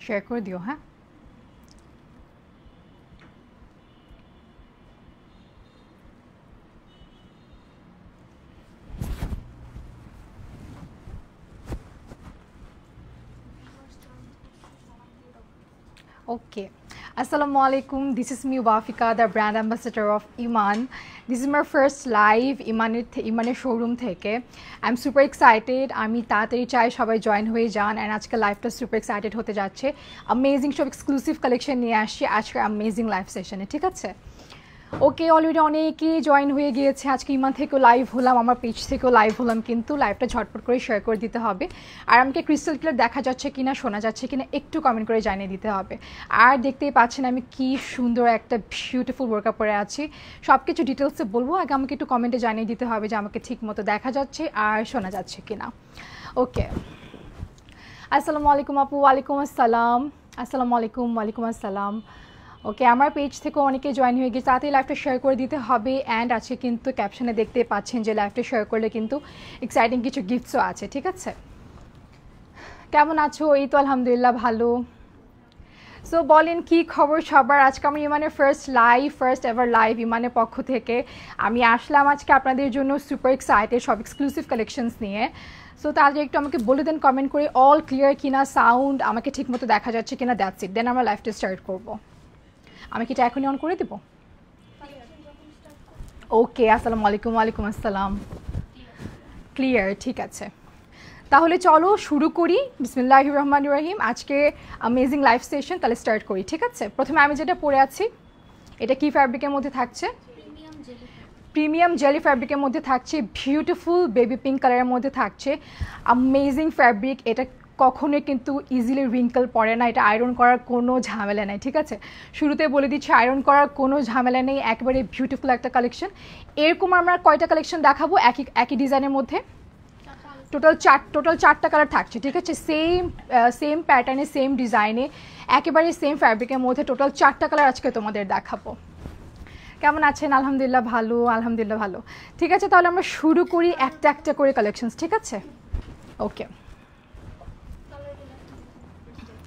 Share করে দিও। হ্যাঁ, okay. Assalamu alaikum. This is me Wafika, the brand ambassador of Iman. This is my first live Imaner showroom থেকে. I'm super excited. আমি তাড়াতাড়ি চাই সবাই জয়েন হয়ে যান, and আজকে লাইভটা super excited হতে যাচ্ছে। Amazing সব এক্সক্লুসিভ কালেকশন নিয়ে আসছি আজকে amazing লাইভ সেশনে, ঠিক আছে? ওকে, অলরেডি অনেকেই জয়েন হয়ে গিয়েছে। আজকে ইমান থেকেও লাইভ হলাম, আমার পেজ থেকেও লাইভ হলাম, কিন্তু লাইভটা ঝটপট করে শেয়ার করে দিতে হবে। আর আমাকে ক্রিস্টাল ক্লিয়ার দেখা যাচ্ছে কিনা, শোনা যাচ্ছে কিনা একটু কমেন্ট করে জানিয়ে দিতে হবে। আর দেখতেই পাচ্ছেন আমি কি সুন্দর একটা বিউটিফুল বোরকা পরে আছি। সব কিছু ডিটেলসে বলবো, আগে আমাকে একটু কমেন্টে জানিয়ে দিতে হবে যে আমাকে ঠিক মতো দেখা যাচ্ছে আর শোনা যাচ্ছে কিনা। ওকে, আসসালামু আলাইকুম আপু। ওয়ালাইকুম আসসালাম। আসসালামু আলাইকুম। ওয়ালাইকুম আসসালাম। ওকে, আমার পেজ থেকে অনেকে জয়েন হয়ে গেছে, তাড়াতাড়ি লাইভটা শেয়ার করে দিতে হবে। অ্যান্ড আজকে কিন্তু ক্যাপশনে দেখতে পাচ্ছেন যে লাইভটা শেয়ার করলে কিন্তু এক্সাইটিং কিছু গিফটসও আছে, ঠিক আছে? কেমন আছো? এই তো আলহামদুলিল্লাহ ভালো। সো বলেন কি খবর সবার? আজকে আমার ইমানের ফার্স্ট এভার লাইভ ইমানের পক্ষ থেকে আমি আসলাম আজকে আপনাদের জন্য সুপার এক্সাইটেড সব এক্সক্লুসিভ কালেকশনস নিয়ে। সো তাহলে একটু আমাকে বলে দেন কমেন্ট করে অল ক্লিয়ার কিনা, সাউন্ড আমাকে ঠিকমতো দেখা যাচ্ছে কিনা, দ্যাটস ইট। দেন আমরা লাইভটা স্টার্ট করবো। আমি কি এটা এখনই অন করে দেব? ওকে, আসসালামু আলাইকুম। ওয়ালাইকুম আসসালাম। ক্লিয়ার, ঠিক আছে। তাহলে চলো শুরু করি। বিসমিল্লাহির রহমানির রহিম। আজকে অ্যামেজিং লাইভ সেশন, তাহলে স্টার্ট করি, ঠিক আছে? প্রথমে আমি যেটা পরে আছি, এটা কি ফ্যাব্রিকের মধ্যে থাকছে? প্রিমিয়াম জেলি ফ্যাব্রিকের মধ্যে থাকছে, বিউটিফুল বেবি পিঙ্ক কালারের মধ্যে থাকছে, অ্যামেজিং ফ্যাব্রিক। এটা কখনোই কিন্তু ইজিলি রিঙ্কল পড়ে না, এটা আয়রন করার কোনো ঝামেলা নেই, ঠিক আছে? শুরুতে বলে দিচ্ছি আয়রন করার কোনো ঝামেলা নেই, একেবারে বিউটিফুল একটা কালেকশন। এরকম আমরা কয়টা কালেকশন দেখাবো একই ডিজাইনের মধ্যে? টোটাল চারটা কালার থাকছে, ঠিক আছে? সেম প্যাটার্নে, সেম ডিজাইনে, একেবারে সেম ফ্যাব্রিকের মধ্যে টোটাল চারটা কালার আজকে তোমাদের দেখাবো। কেমন আছেন? আলহামদুলিল্লাহ ভালো, আলহামদুলিল্লাহ ভালো। ঠিক আছে, তাহলে আমরা শুরু করি একটা একটা করে কালেকশনস, ঠিক আছে? ওকে,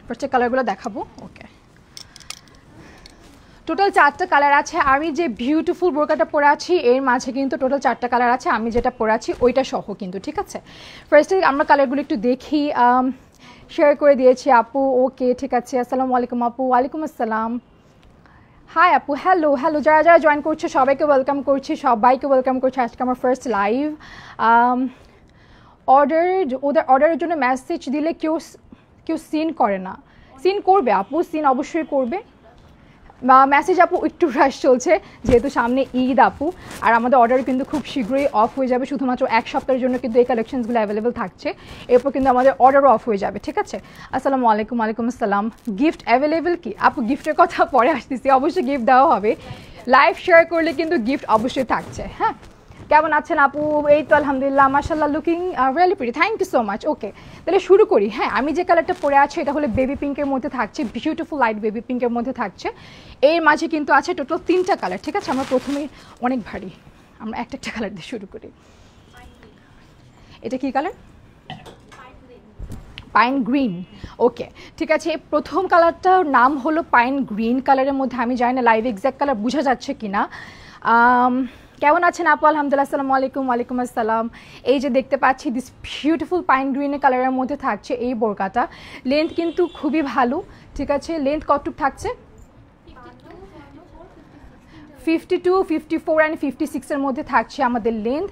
ফার্স্টে কালারগুলো দেখাবো। ওকে, টোটাল চারটা কালার আছে। আমি যে বিউটিফুল বোরকাটা পরে আছি এর মাঝে কিন্তু টোটাল চারটা কালার আছে, আমি যেটা পরে আছি ওইটা সহ কিন্তু, ঠিক আছে? ফার্স্টে আমরা কালারগুলো একটু দেখি। শেয়ার করে দিয়েছি আপু। ওকে, ঠিক আছে। আসসালামু আলাইকুম আপু। ওয়ালাইকুম আসসালাম। হাই আপু, হ্যালো হ্যালো। যারা যারা জয়েন করছে সবাইকে ওয়েলকাম করছি, আজকে আমার ফার্স্ট লাইভ। অর্ডারের জন্য মেসেজ দিলে কেউ সিন করে না। সিন করবে আপু, সিন অবশ্যই করবে। মেসেজ আপু একটু রাশ চলছে যেহেতু সামনে ঈদ আপু, আর আমাদের অর্ডার কিন্তু খুব শীঘ্রই অফ হয়ে যাবে, শুধুমাত্র এক সপ্তাহের জন্য কিন্তু এই কালেকশনসগুলো অ্যাভেলেবেল থাকছে, এরপর কিন্তু আমাদের অর্ডারও অফ হয়ে যাবে, ঠিক আছে? আসসালামু আলাইকুম। ওয়ালাইকুম আসসালাম। গিফট অ্যাভেলেবেল কি আপু? গিফটের কথা পরে আসতেছি, অবশ্যই গিফট দেওয়া হবে। লাইভ শেয়ার করলে কিন্তু গিফট অবশ্যই থাকছে। হ্যাঁ, কেমন আছেন আপু? এই তো আলহামদুলিল্লাহ, মাশাআল্লাহ, looking really pretty, thank you so much. Okay, তাহলে শুরু করি। হ্যাঁ, আমি যে কালারটা পরে আছি এটা হলো বেবি পিঙ্কের মধ্যে থাকছে, বিউটিফুল লাইট বেবি পিঙ্কের মধ্যে থাকছে। এর মাঝে কিন্তু আছে টোটাল তিনটা কালার, ঠিক আছে? আমরা প্রথমে অনেক ভারী, আমরা একটা কালার দিয়ে শুরু করি। এটা কি কালার? Pine green. ওকে, ঠিক আছে। প্রথম কালারটার নাম হলো পাইন গ্রিন কালারের মধ্যে, আমি জানি না লাইভ এক্স্যাক্ট কালার বোঝা যাচ্ছে কিনা। কেমন আছেন আপু? আলহামদুলিল্লাহ। আসসালামু আলাইকুম। ওয়ালাইকুম আসসালাম। এই যে দেখতে পাচ্ছি দিস বিউটিফুল পাইন গ্রিনের কালারের মধ্যে থাকছে এই বোরকাটা। লেন্থ কিন্তু খুবই ভালো, ঠিক আছে? লেন্থ কতটুক থাকছে? 52, 54 অ্যান্ড 56-এর মধ্যে থাকছে আমাদের লেন্থ।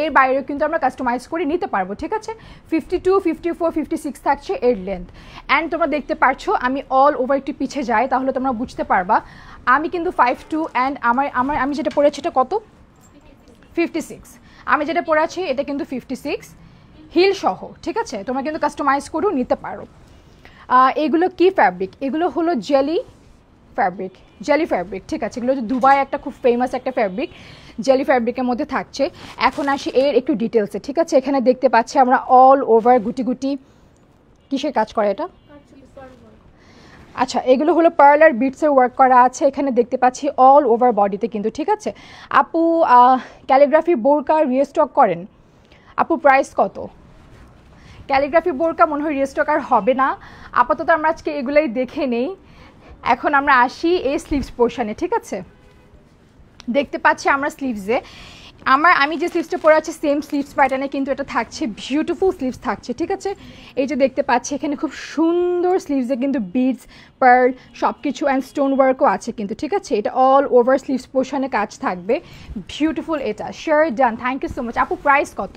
এর বাইরেও কিন্তু আমরা কাস্টমাইজ করে নিতে পারবো, ঠিক আছে? 52, 54, 56 থাকছে এর লেন্থ। অ্যান্ড তোমরা দেখতে পাচ্ছ আমি অল ওভার একটু পিছিয়ে যাই তাহলে তোমরা বুঝতে পারবা আমি কিন্তু 52 অ্যান্ড আমি যেটা পরেছি এটা কত? 56। আমি যেটা পরে আছি এটা কিন্তু 56 হিল সহ, ঠিক আছে? তোমরা কিন্তু কাস্টমাইজ করেও নিতে পারো। এগুলো কি ফ্যাব্রিক? এগুলো হলো জেলি ফ্যাব্রিক, ঠিক আছে? এগুলো হচ্ছে দুবাই একটা খুব ফেমাস একটা ফ্যাব্রিক, জেলি ফ্যাব্রিকের মধ্যে থাকছে। এখন আসি এর একটু ডিটেলসে, ঠিক আছে? এখানে দেখতে পাচ্ছি আমরা অল ওভার গুটি গুটি কিসের কাজ করে এটা? আচ্ছা, এগুলো হলো পার্ল আর বিটসের ওয়ার্ক করা আছে, এখানে দেখতে পাচ্ছি অল ওভার বডিতে কিন্তু, ঠিক আছে? আপু ক্যালিগ্রাফি বোরকা রিস্টক করেন আপু, প্রাইস কত? ক্যালিগ্রাফি বোরকা মনে হয় রিস্টক আর হবে না। আপাতত আমরা আজকে এগুলাই দেখে নেই। এখন আমরা আসি এই স্লিভস পোর্শনে, ঠিক আছে? দেখতে পাচ্ছি আমরা স্লিভসে আমি যে স্লিভসটা পরে আছি সেম স্লিভস প্যাটার্নে কিন্তু এটা থাকছে, বিউটিফুল স্লিভস থাকছে, ঠিক আছে? এই যে দেখতে পাচ্ছি এখানে খুব সুন্দর স্লিভসে কিন্তু বিডস, পার্ল সব কিছু অ্যান্ড স্টোন ওয়ার্কও আছে কিন্তু, ঠিক আছে? এটা অল ওভার স্লিভস পোর্শনে কাজ থাকবে, বিউটিফুল। এটা sure done, thank you so much. আপু প্রাইস কত?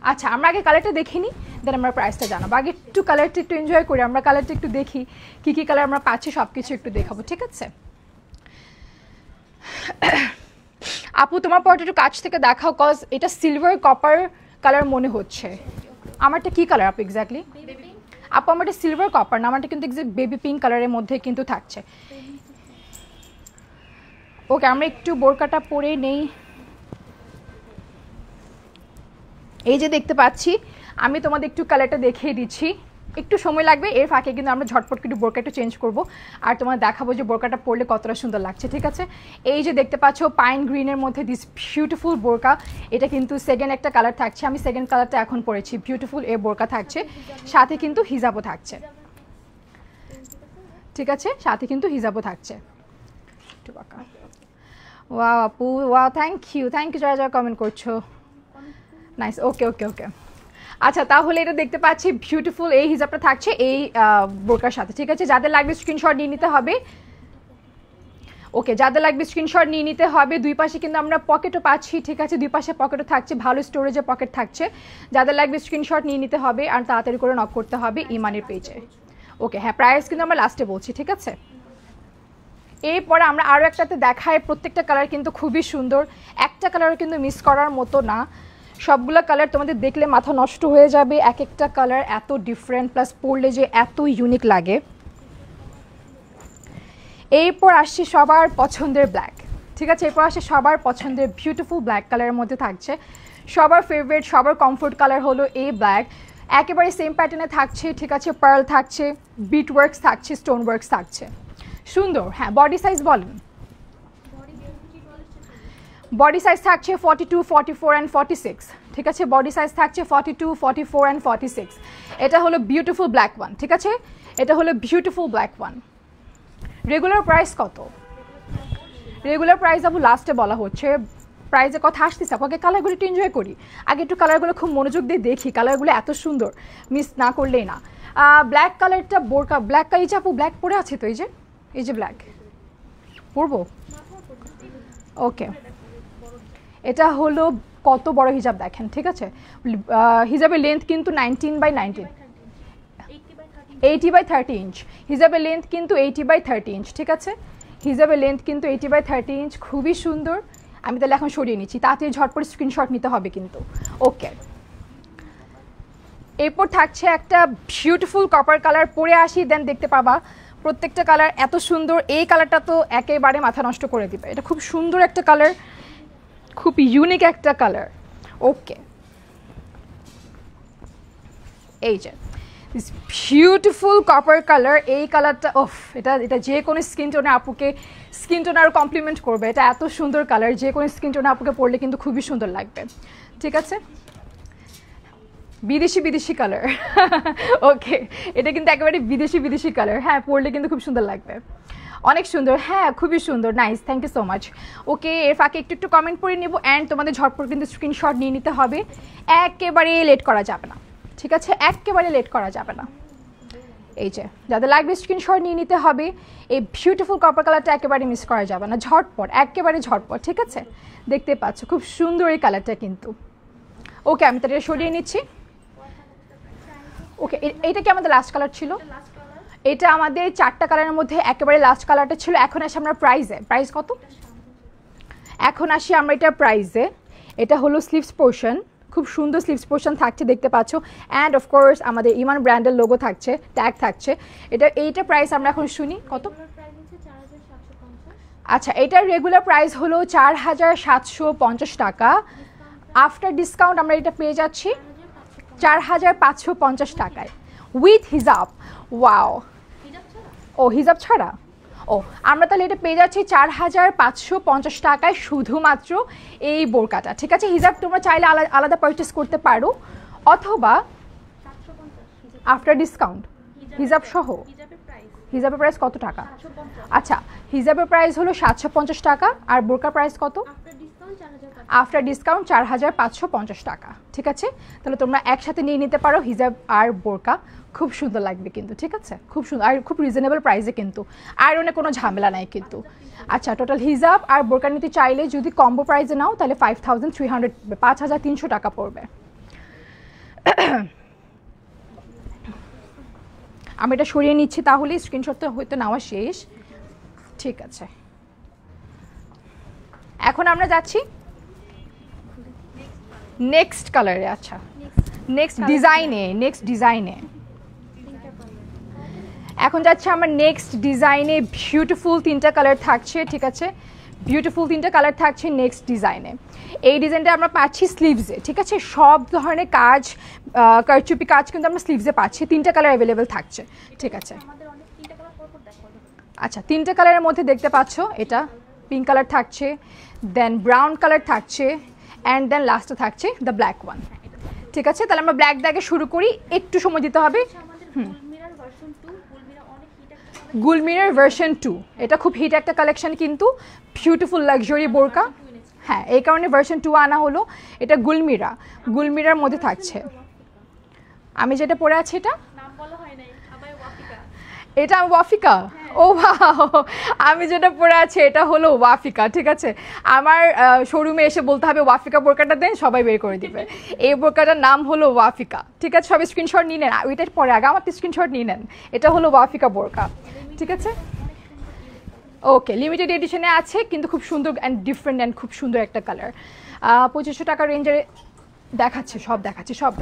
আচ্ছা আমরা আগে কালারটা দেখিনি, দেন আমরা প্রাইসটা জানাবো। আগে একটু কালারটা একটু এনজয় করি, আমরা কালারটা একটু দেখি কী কী কালার আমরা পাচ্ছি, সব কিছু একটু দেখাবো, ঠিক আছে? আপু তোমার পরটা একটু কাছ থেকে দেখাও, কজ এটা সিলভার কপার কালার মনে হচ্ছে। আমারটা কি কালার আপু এক্স্যাক্টলি? আপু আমারটা সিলভার কপার না, আমারটা কিন্তু এক্স্যাক্ট বেবি পিঙ্ক কালারের মধ্যে কিন্তু থাকছে। ওকে আমরা একটু বোরকাটা পরে নেই। এই যে দেখতে পাচ্ছি, আমি তোমাদের একটু কালারটা দেখিয়ে দিচ্ছি, একটু সময় লাগবে, এর ফাঁকে কিন্তু আমরা ঝটপট কিন্তু বোরকা একটু চেঞ্জ করবো আর তোমার দেখাবো যে বোরকাটা পরলে কতটা সুন্দর লাগছে, ঠিক আছে? এই যে দেখতে পাচ্ছ পাইন গ্রিনের মধ্যে দিস বিউটিফুল বোরকা, এটা কিন্তু সেকেন্ড একটা কালার থাকছে, আমি সেকেন্ড কালারটা এখন পরেছি। বিউটিফুল এই বোরকা থাকছে, সাথে কিন্তু হিজাবও থাকছে, ঠিক আছে? সাথে কিন্তু হিজাবও থাকছে। ওয়াও আপু, ওয়াও, থ্যাংক ইউ যারা যারা কমেন্ট করছো, নাইস। ওকে ওকে ওকে আচ্ছা তাহলে এটা দেখতে পাচ্ছি বিউটিফুল এই হিজাবটা থাকছে এই বোরকার সাথে, ঠিক আছে? যাদের লাগবে স্ক্রিনশট নিয়ে নিতে হবে। ওকে যাদের লাগবে স্ক্রিনশট নিয়ে নিতে হবে। দুই পাশে কিন্তু আমরা পকেটও পাচ্ছি, ঠিক আছে? দুই পাশে পকেটও থাকছে, ভালো স্টোরেজে পকেট থাকছে। যাদের লাগবে স্ক্রিনশট নিয়ে নিতে হবে আর তাড়াতাড়ি করে নক করতে হবে ইমানের পেজে। ওকে হ্যাঁ, প্রাইস কিন্তু আমরা লাস্টে বলছি, ঠিক আছে? এরপরে আমরা আরও একটাতে দেখাই, প্রত্যেকটা কালার কিন্তু খুবই সুন্দর, একটা কালারও কিন্তু মিস করার মতো না। সবগুলো কালার তোমাদের দেখলে মাথা নষ্ট হয়ে যাবে, এক একটা কালার এত ডিফারেন্ট, প্লাস পরলে যে এত ইউনিক লাগে। এরপর আসছে সবার পছন্দের ব্ল্যাক, ঠিক আছে? এরপর আসছে সবার পছন্দের বিউটিফুল ব্ল্যাক কালারের মধ্যে থাকছে, সবার ফেভারিট, সবার কমফোর্ট কালার হলো এই ব্ল্যাক। একেবারে সেম প্যাটার্নে থাকছে, ঠিক আছে? পার্ল থাকছে, বিট ওয়ার্কস থাকছে, স্টোন ওয়ার্কস থাকছে, সুন্দর। হ্যাঁ বডি সাইজ বলেন। বডি সাইজ থাকছে 42, 44 অ্যান্ড 46, ঠিক আছে? বডি সাইজ থাকছে 42, 44 অ্যান্ড 46। এটা হলো বিউটিফুল ব্ল্যাক ওয়ান, ঠিক আছে? এটা হলো beautiful black one. Regular price কত? রেগুলার প্রাইস আপু লাস্টে বলা হচ্ছে, প্রাইসের কথা আসতেছে। আপনাকে কালারগুলো একটু এনজয় করি, আগে একটু কালারগুলো খুব মনোযোগ দিয়ে দেখি, কালারগুলো এত সুন্দর, মিস না করলেই না। ব্ল্যাক কালারটা বোরকা, ব্ল্যাক এই যে আপু ব্ল্যাক পরে আছে তো, এই যে ব্ল্যাক পরবো। ওকে এটা হলো কত বড় হিজাব দেখেন, ঠিক আছে? হিজাবের লেন্থ কিন্তু 19/19, 80/30 ইঞ্চ। হিজাবের লেন্থ কিন্তু 80/30 ইঞ্চ, ঠিক আছে? হিজাবের লেন্থ কিন্তু 80/30 ইঞ্চ, খুবই সুন্দর। আমি তাহলে এখন সরিয়ে নিচ্ছি, তাড়াতাড়ি ঝটপট স্ক্রিনশট নিতে হবে কিন্তু। ওকে এরপর থাকছে একটা বিউটিফুল কপার কালার, পরে আসি দেন দেখতে পাবা প্রত্যেকটা কালার এত সুন্দর। এই কালারটা তো একেবারে মাথা নষ্ট করে দিবে, এটা খুব সুন্দর একটা কালার, খুব ইউনিক একটা কালার। ওকে এই যে বিউটিফুল কপার কালার, এই কালারটা ওফ, এটা যে কোনো স্কিন টোনে আপুকে, স্কিন টোন আরও কমপ্লিমেন্ট করবে। এটা এত সুন্দর কালার, যে কোনো স্কিন টোনে আপুকে পরলে কিন্তু খুবই সুন্দর লাগবে, ঠিক আছে? বিদেশি কালার ওকে এটা কিন্তু একেবারে বিদেশি কালার, হ্যাঁ পরলে কিন্তু খুব সুন্দর লাগবে, অনেক সুন্দর। হ্যাঁ খুবই সুন্দর, nice, thank you so much. Okay এর ফাঁকে একটু কমেন্ট করে নেব অ্যান্ড তোমাদের ঝটপট কিন্তু স্ক্রিনশট নিয়ে নিতে হবে, একেবারে লেট করা যাবে না, ঠিক আছে? একেবারে লেট করা যাবে না। এই যে যাদের লাগবে স্ক্রিনশট নিয়ে নিতে হবে, এই বিউটিফুল কপার কালারটা একেবারে মিস করা যাবে না, ঝটপট, একেবারে ঝটপট, ঠিক আছে? দেখতে পাচ্ছ খুব সুন্দর এই কালারটা কিন্তু। ওকে আমি তাহলে সরিয়ে নিচ্ছি। ওকে এইটা কি আমাদের লাস্ট কালার ছিল? এটা আমাদের চারটা কালারের মধ্যে একেবারে লাস্ট কালারটা ছিল। এখন আসি আমরা প্রাইসে, প্রাইস কত? এখন আসি আমরা এটা প্রাইসে। এটা হলো স্লিভস পোর্শন, খুব সুন্দর স্লিভস পোর্শন থাকছে দেখতে পাচ্ছ, অ্যান্ড অফকোর্স আমাদের ইমান ব্র্যান্ডের লোগো থাকছে, ট্যাগ থাকছে। এইটা প্রাইস আমরা এখন শুনি কত? আচ্ছা এটার রেগুলার প্রাইস হলো 4750 টাকা, আফটার ডিসকাউন্ট আমরা এটা পেয়ে যাচ্ছি 4550 টাকায় উইথ হিজাব। ওয়াও, ও হিজাব ছাড়া, ও আমরা তাহলে এটা পেয়ে যাচ্ছি 4550 টাকায় শুধুমাত্র এই বোরকাটা, ঠিক আছে? হিজাব তোমরা চাইলে আলাদা পারচেস করতে পারো, অথবা আফটার ডিসকাউন্ট হিজাব সহ হিজাবের প্রাইস কত টাকা? আচ্ছা, হিজাবের প্রাইস হলো 750 টাকা, আর বোরকার প্রাইস কত? আফটার ডিসকাউন্ট 4550 টাকা। ঠিক আছে, তাহলে তোমরা একসাথে নিয়ে নিতে পারো হিজাব আর বোরকা, খুব সুন্দর লাগবে কিন্তু। ঠিক আছে, খুব সুন্দর আর খুব রিজনেবল প্রাইসে কিন্তু, আয়রনে কোনো ঝামেলা নাই কিন্তু। আচ্ছা, টোটাল হিজাব আর বোরকা নিতে চাইলে যদি কম্বো প্রাইসে নাও তাহলে 5300, 5300 টাকা পড়বে। আমি এটা সরিয়ে নিচ্ছি, তাহলে স্ক্রিনশট তো হয়তো নেওয়া শেষ। ঠিক আছে, এখন আমরা যাচ্ছি নেক্সট কালারে। আচ্ছা, নেক্সট ডিজাইনে এখন যাচ্ছে আমার নেক্সট ডিজাইনে। বিউটিফুল 3টা কালার থাকছে। ঠিক আছে, বিউটিফুল 3টা কালার থাকছে নেক্সট ডিজাইনে। এই ডিজাইনটা আমরা পাচ্ছি স্লিভসে। ঠিক আছে, সব ধরনের কাজ, কারচুপি কাজ কিন্তু আমরা স্লিভসে পাচ্ছি। 3টা কালার অ্যাভেলেবেল থাকছে। ঠিক আছে, আচ্ছা 3টা কালারের মধ্যে দেখতে পাচ্ছ, এটা পিঙ্ক কালার থাকছে, দেন ব্রাউন কালার থাকছে, অ্যান্ড দেন লাস্টে থাকছে দ্য ব্ল্যাক ওয়ান। ঠিক আছে, তাহলে আমরা ব্ল্যাক দিয়ে শুরু করি, একটু সময় দিতে হবে। গুলমিরার ভার্সন 2, এটা খুব হিট একটা কালেকশন কিন্তু, বিউটিফুল লাক্সারি বোরকা। হ্যাঁ, এই কারণে ভার্সন 2 আনা হলো। এটা গুলমিরার মধ্যে থাকছে। আমি যেটা পরে আছি এটা ওয়াফিকা। ও ওয়াও, আমি যেটা পরে আছি এটা হলো ওয়াফিকা। ঠিক আছে, আমার শোরুমে এসে বলতে হবে ওয়াফিকা বোরকাটা দেন, সবাই বের করে দিবে। এই বোরকাটার নাম হলো ওয়াফিকা। ঠিক আছে, সবাই স্ক্রিনশট নিয়ে নেন, ওইটার পরে আগে আমার স্ক্রিনশট নিয়ে নেন। এটা হলো ওয়াফিকা বোরকা। ঠিক আছে, ওকে, লিমিটেড এডিশনে আছে কিন্তু খুব সুন্দর অ্যান্ড ডিফারেন্ট অ্যান্ড খুব সুন্দর একটা কালার। 2500 টাকা রেঞ্জের দেখাচ্ছে, সব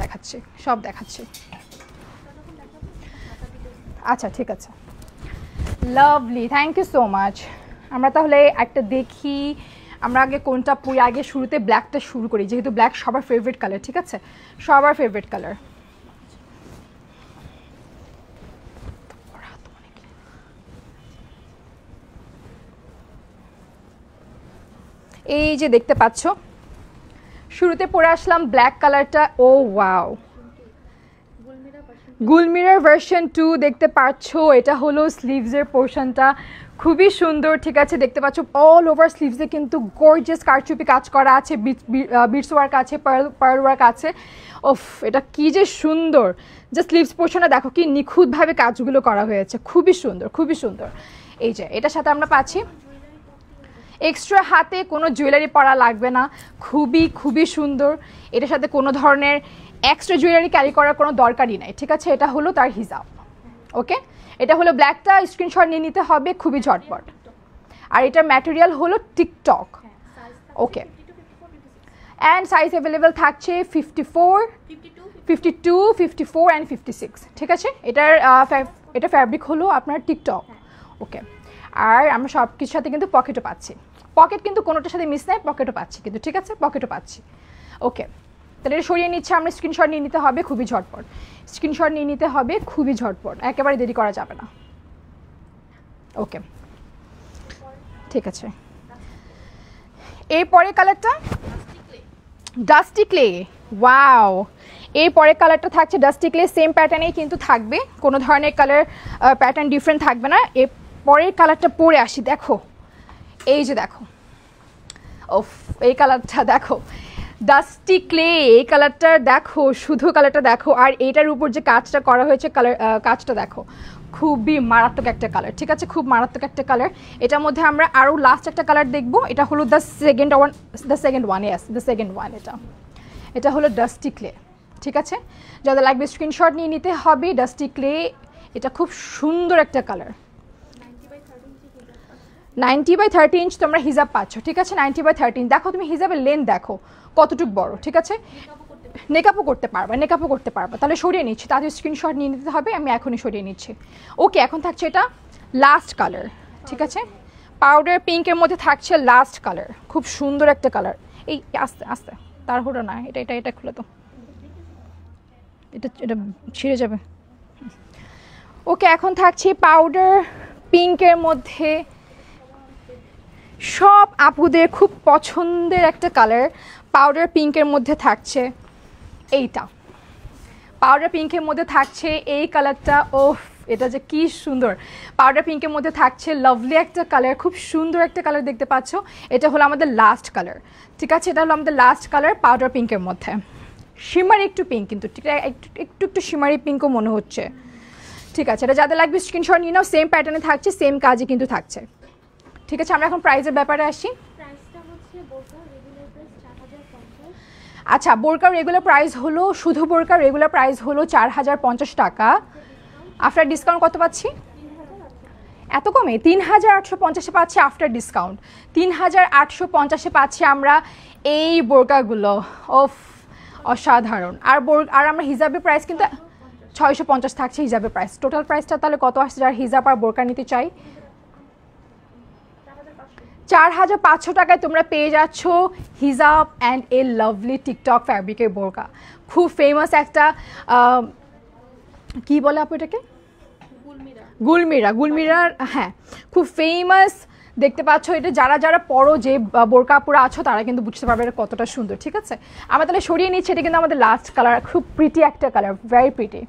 দেখাচ্ছে। আচ্ছা, ঠিক আছে, lovely, thank you so much. আমরা তাহলে একটা দেখি, আমরা আগে কোনটা পরি? আগে শুরুতে ব্ল্যাকটা শুরু করি, যেহেতু ব্ল্যাক সবার ফেভারিট কালার। ঠিক আছে, সবার ফেভারিট কালার। এই যে দেখতে পাচ্ছ, শুরুতে পরে আসলাম ব্ল্যাক কালারটা। ও ওয়াও, গুলমিরার ভার্সন 2 দেখতে পাচ্ছ। এটা হলো স্লিভসের পোর্শনটা, খুবই সুন্দর। ঠিক আছে, দেখতে পাচ্ছ অল ওভার স্লিভসে কিন্তু গর্জিয়াস কারচুপি কাজ করা আছে, বিটস ওয়ার্ক আছে, পার্ল ওয়ার্ক আছে। ওফ, এটা কি যে সুন্দর! যে স্লিভস পোর্শনে দেখো কি নিখুঁতভাবে কাজগুলো করা হয়েছে, খুবই সুন্দর। এই যে এটার সাথে আমরা পাচ্ছি এক্সট্রা হাতে কোনো জুয়েলারি পরা লাগবে না, খুবই সুন্দর। এটার সাথে কোনো ধরনের এক্সট্রা জুয়েলারি ক্যারি করার কোনো দরকারই নাই। ঠিক আছে, এটা হলো তার হিজাব। ওকে, এটা হলো ব্ল্যাকটা, স্ক্রিনশট নিয়ে নিতে হবে খুবই ঝটপট। আর এটার ম্যাটেরিয়াল হলো TikTok. Okay, and size available থাকছে 54, 52, 54 অ্যান্ড 56। ঠিক আছে, এটা ফ্যাব্রিক হলো আপনার টিকটক। ওকে, আর আমরা সব কিছুর সাথে কিন্তু পকেটও পাচ্ছি। পকেট কিন্তু কোনোটার সাথে মিস নাই, পকেটও পাচ্ছি কিন্তু। ঠিক আছে, পকেটও পাচ্ছি। ওকে, তাহলে এটা সরিয়ে নিচ্ছে, আমরা স্ক্রিনশট নিয়ে নিতে হবে খুবই ঝটপট, একেবারে দেরি করা যাবে না। ওকে, ঠিক আছে, এরপরে কালারটা ডাস্টি ক্লে। ওয়াও, এরপরে কালারটা থাকছে ডাস্টি ক্লে, সেম প্যাটার্নেই কিন্তু থাকবে, কোনো ধরনের কালার প্যাটার্ন ডিফারেন্ট থাকবে না। পরের কালারটা পরে আসি, দেখো এই যে দেখো, ওফ, এই কালারটা দেখো, ডাস্টি ক্লে, এই কালারটা দেখো, শুধু কালারটা দেখো। আর এইটার উপর যে কাজটা করা হয়েছে, কাজটা দেখো, খুবই মারাত্মক একটা কালার। ঠিক আছে, খুব মারাত্মক একটা কালার। এটার মধ্যে আমরা আরও লাস্ট একটা কালার দেখবো, এটা হলো দ্য সেকেন্ড ওয়ান। এটা হলো ডাস্টি ক্লে। ঠিক আছে, যাদের লাগবে স্ক্রিনশট নিয়ে নিতে হবে। ডাস্টি ক্লে, এটা খুব সুন্দর একটা কালার। 90/30 ইঞ্চ তোমরা হিজাব পাচ্ছ। ঠিক আছে, 90/30। দেখো তুমি হিজাবের লেন্থ দেখো কতটুকু বড়। ঠিক আছে, মেকআপও করতে পারবা। তাহলে সরিয়ে নিচ্ছি, তাদের স্ক্রিনশট নিয়ে নিতে হবে, আমি এখনই সরিয়ে নিচ্ছি। ওকে, এখন থাকছে এটা লাস্ট কালার। ঠিক আছে, পাউডার পিঙ্কের মধ্যে থাকছে লাস্ট কালার, খুব সুন্দর একটা কালার। এই আস্তে তাড়াহুড়ো না, এটা খুলে তো, এটা ছিঁড়ে যাবে। ওকে, এখন থাকছে পাউডার পিঙ্কের মধ্যে, সব আপুদের খুব পছন্দের একটা কালার, পাউডার পিঙ্কের মধ্যে থাকছে এইটা। পাউডার পিঙ্কের মধ্যে থাকছে এই কালারটা, ওফ এটা যে কি সুন্দর। পাউডার পিঙ্কের মধ্যে থাকছে লাভলি একটা কালার, খুব সুন্দর একটা কালার দেখতে পাচ্ছ। এটা হলো আমাদের লাস্ট কালার, ঠিক আছে? এটা হলো আমাদের লাস্ট কালার পাউডার পিঙ্কের মধ্যে। শিমারি একটু পিঙ্ক, কিন্তু ঠিক একটু একটু একটু শিমারি পিঙ্কও মনে হচ্ছে, ঠিক আছে? এটা যাদের লাগবে স্ক্রিনশট নিয়ে নাও, সেম প্যাটার্নে থাকছে, সেম কাজে কিন্তু থাকছে, ঠিক আছে? আমরা এখন প্রাইসের ব্যাপারে আসি। আচ্ছা, বোরকার রেগুলার প্রাইস হলো, শুধু বোরকার রেগুলার প্রাইস হলো 4050 টাকা। আফটার ডিসকাউন্ট কত পাচ্ছি? এত কমে 3850-এ পাচ্ছি আফটার ডিসকাউন্ট। 3850-এ পাচ্ছি আমরা এই বোরকাগুলো, ওফ অসাধারণ। আর আমরা হিজাবের প্রাইস কিন্তু 650 থাকছে হিজাবের প্রাইস। টোটাল প্রাইসটা তাহলে কত আসছে যারা হিজাব আর বোরকা নিতে চাই? 4500 টাকায় তোমরা পেয়ে যাচ্ছ হিজাব অ্যান্ড এ লাভলি টিকটক ফ্যাব্রিকের বোরকা। খুব ফেমাস একটা, কি বলে আপু এটাকে? গুলমিরার, হ্যাঁ খুব ফেমাস। দেখতে পাচ্ছ এটা যারা যারা পরো, যে বোরকা আপুরা আছো তারা কিন্তু বুঝতে পারবে এটা কতটা সুন্দর, ঠিক আছে? আমরা তাহলে সরিয়ে নিচ্ছি। এটা কিন্তু আমাদের লাস্ট কালার, খুব প্রিটি একটা কালার, ভেরি প্রিটি।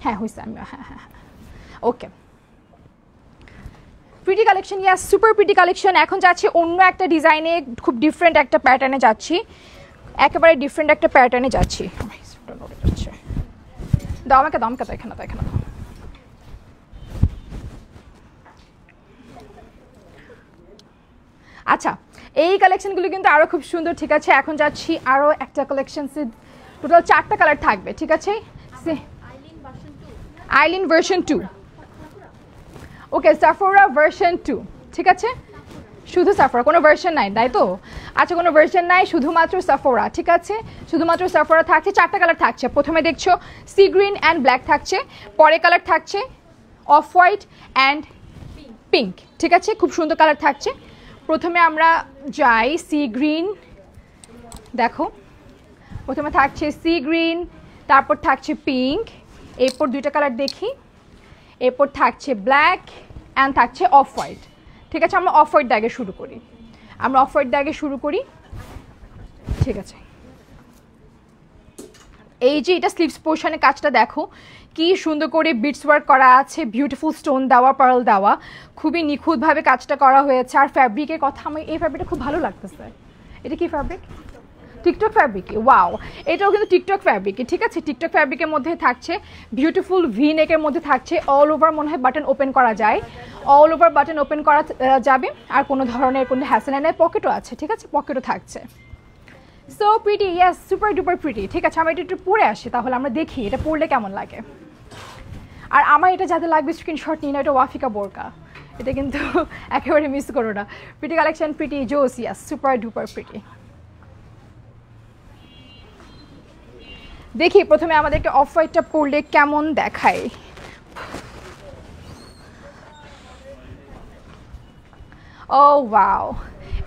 হ্যাঁ হয়েছে, আমি হ্যাঁ হ্যাঁ ওকে। প্রিটি কালেকশন, ইয়াস সুপার প্রিটি কালেকশন। এখন যাচ্ছি অন্য একটা ডিজাইনে, খুব ডিফারেন্ট একটা প্যাটার্নে যাচ্ছি, একেবারে ডিফারেন্ট একটা প্যাটার্নে যাচ্ছি। দাও আমাকে, দাও আমাকে, এখানে তো এখানে। আচ্ছা, এই কালেকশনগুলো কিন্তু আরও খুব সুন্দর, ঠিক আছে? এখন যাচ্ছি আরও একটা কালেকশন, টোটাল 4টা কালার থাকবে, ঠিক আছে? আইলিন ভার্সন 2, ওকে সাফোরা ভার্সন 2, ঠিক আছে? শুধু সাফোরা, কোনো ভার্সন নাই, তাই তো? আচ্ছা, কোনো ভার্সন নাই, শুধুমাত্র সাফোরা, ঠিক আছে? শুধুমাত্র সাফোরা থাকছে। 4টা কালার থাকছে। প্রথমে দেখছো সি গ্রিন অ্যান্ড ব্ল্যাক থাকছে, পরে কালার থাকছে অফ হোয়াইট অ্যান্ড পিঙ্ক, ঠিক আছে? খুব সুন্দর কালার থাকছে। প্রথমে আমরা যাই সি গ্রিন, দেখো প্রথমে থাকছে সি গ্রিন, তারপর থাকছে পিঙ্ক, এরপর 2টা কালার দেখি, এরপর থাকছে ব্ল্যাক অ্যান্ড থাকছে অফ হোয়াইট, ঠিক আছে? আমরা অফ হোয়াইট দাগে শুরু করি, ঠিক আছে? এই যে এটা স্লিভস পোর্শনের কাজটা দেখো কি সুন্দর করে বিটস ওয়ার্ক করা আছে, বিউটিফুল স্টোন দেওয়া, পার্ল দেওয়া, খুবই নিখুঁতভাবে কাজটা করা হয়েছে। আর ফ্যাব্রিকের কথা, আমি এই ফ্যাব্রিকটা খুব ভালো লাগতেছে। এটা কি ফ্যাব্রিক? টিকটক ফ্যাব্রিকে, ওয়াও, এটাও কিন্তু টিকটক ফ্যাব্রিকে, ঠিক আছে? টিকটক ফ্যাব্রিকের মধ্যে থাকছে বিউটিফুল ভি নেকের মধ্যে থাকছে, অল ওভার মনে হয় বাটন ওপেন করা যায়, অল ওভার বাটন ওপেন করা যাবে। আর কোনো ধরনের কোনো হ্যাসেল নাই, পকেটও আছে, ঠিক আছে? পকেটও থাকছে। So pretty, yes super duper pretty, ঠিক আছে? আমরা এটা একটু পরে আসি, তাহলে আমরা দেখি এটা পরলে কেমন লাগে। আর আমার এটা যাতে লাগবে স্ক্রিনশট নিয়ে না, এটা ওয়াফিকা বোরকা, এটা কিন্তু একেবারে মিস করো না। প্রিটি কালেকশন, প্রিটি জোস, ইয়াস সুপার ডুপার প্রিটি। দেখি প্রথমে আমাদেরকে অফ হোয়াইটটা পরলে কেমন দেখায়। ও ওয়াও,